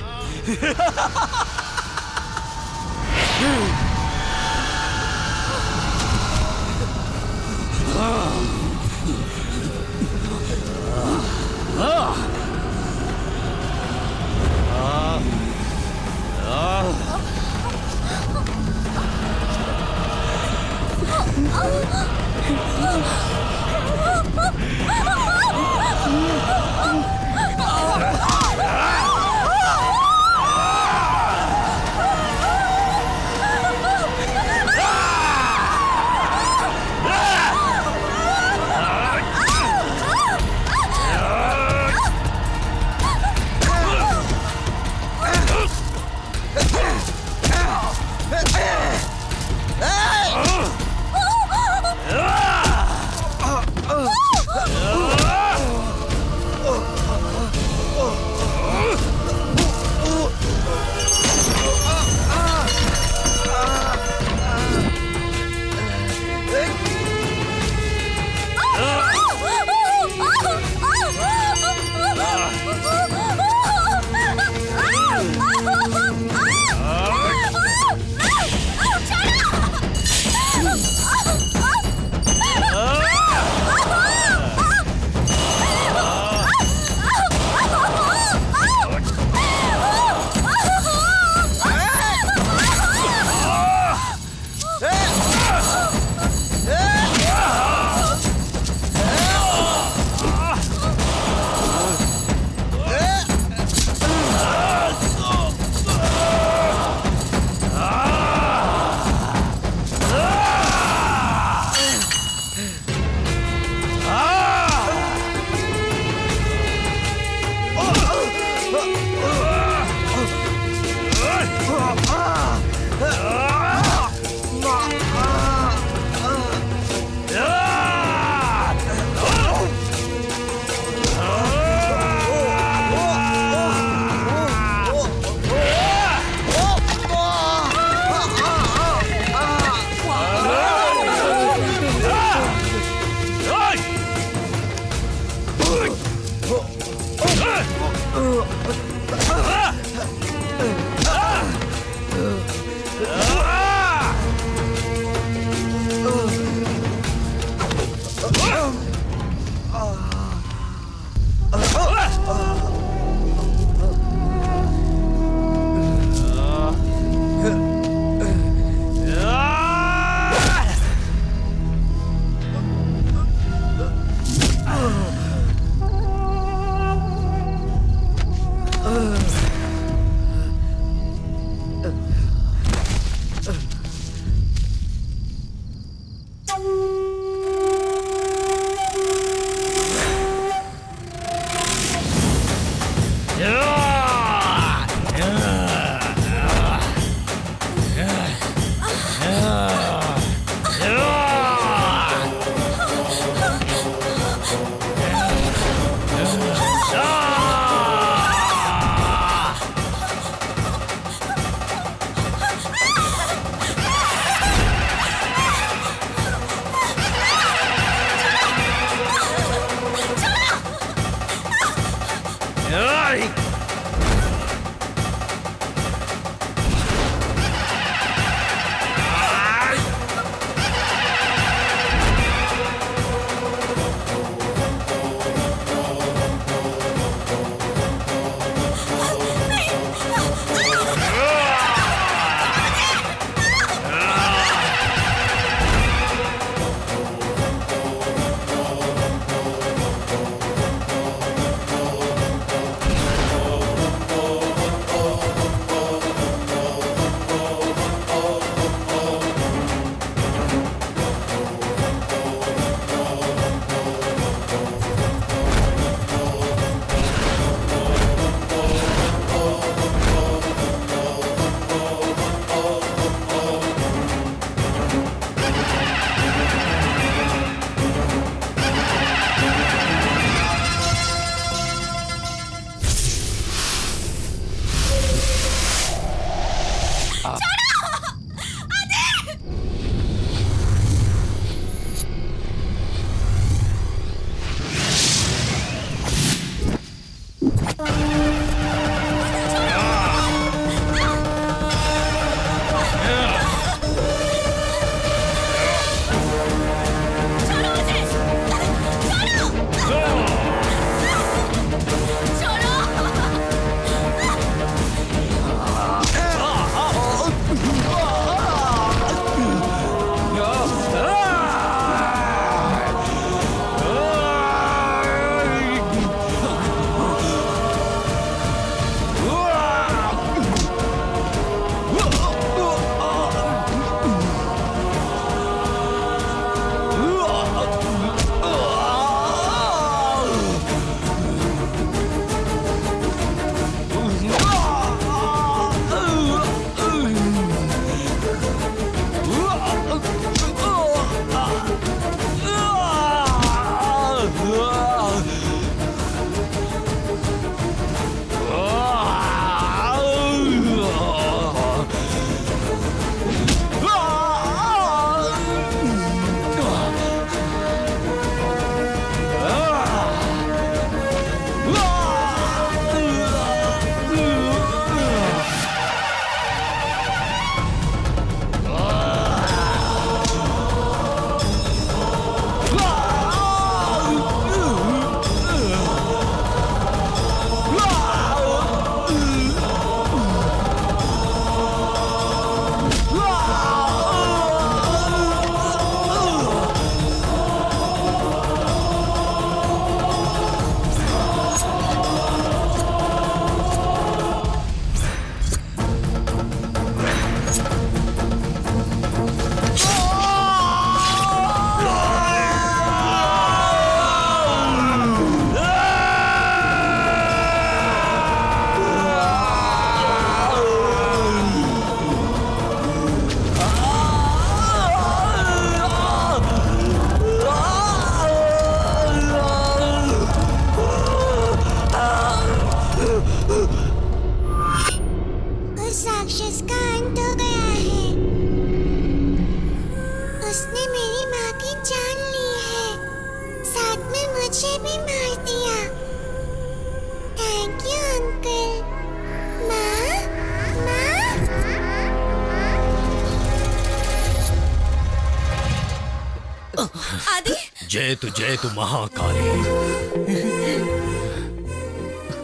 आदि जय तु महाकाली।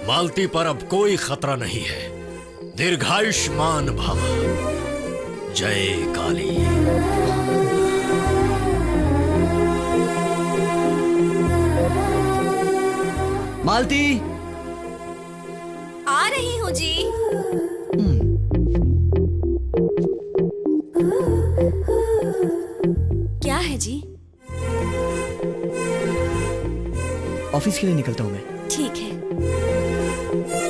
मालती पर अब कोई खतरा नहीं है। दीर्घायुष्मान भव। जय काली। मालती, आ रही हूँ जी। क्या है जी? ऑफिस के लिए निकलता हूँ मैं। ठीक है।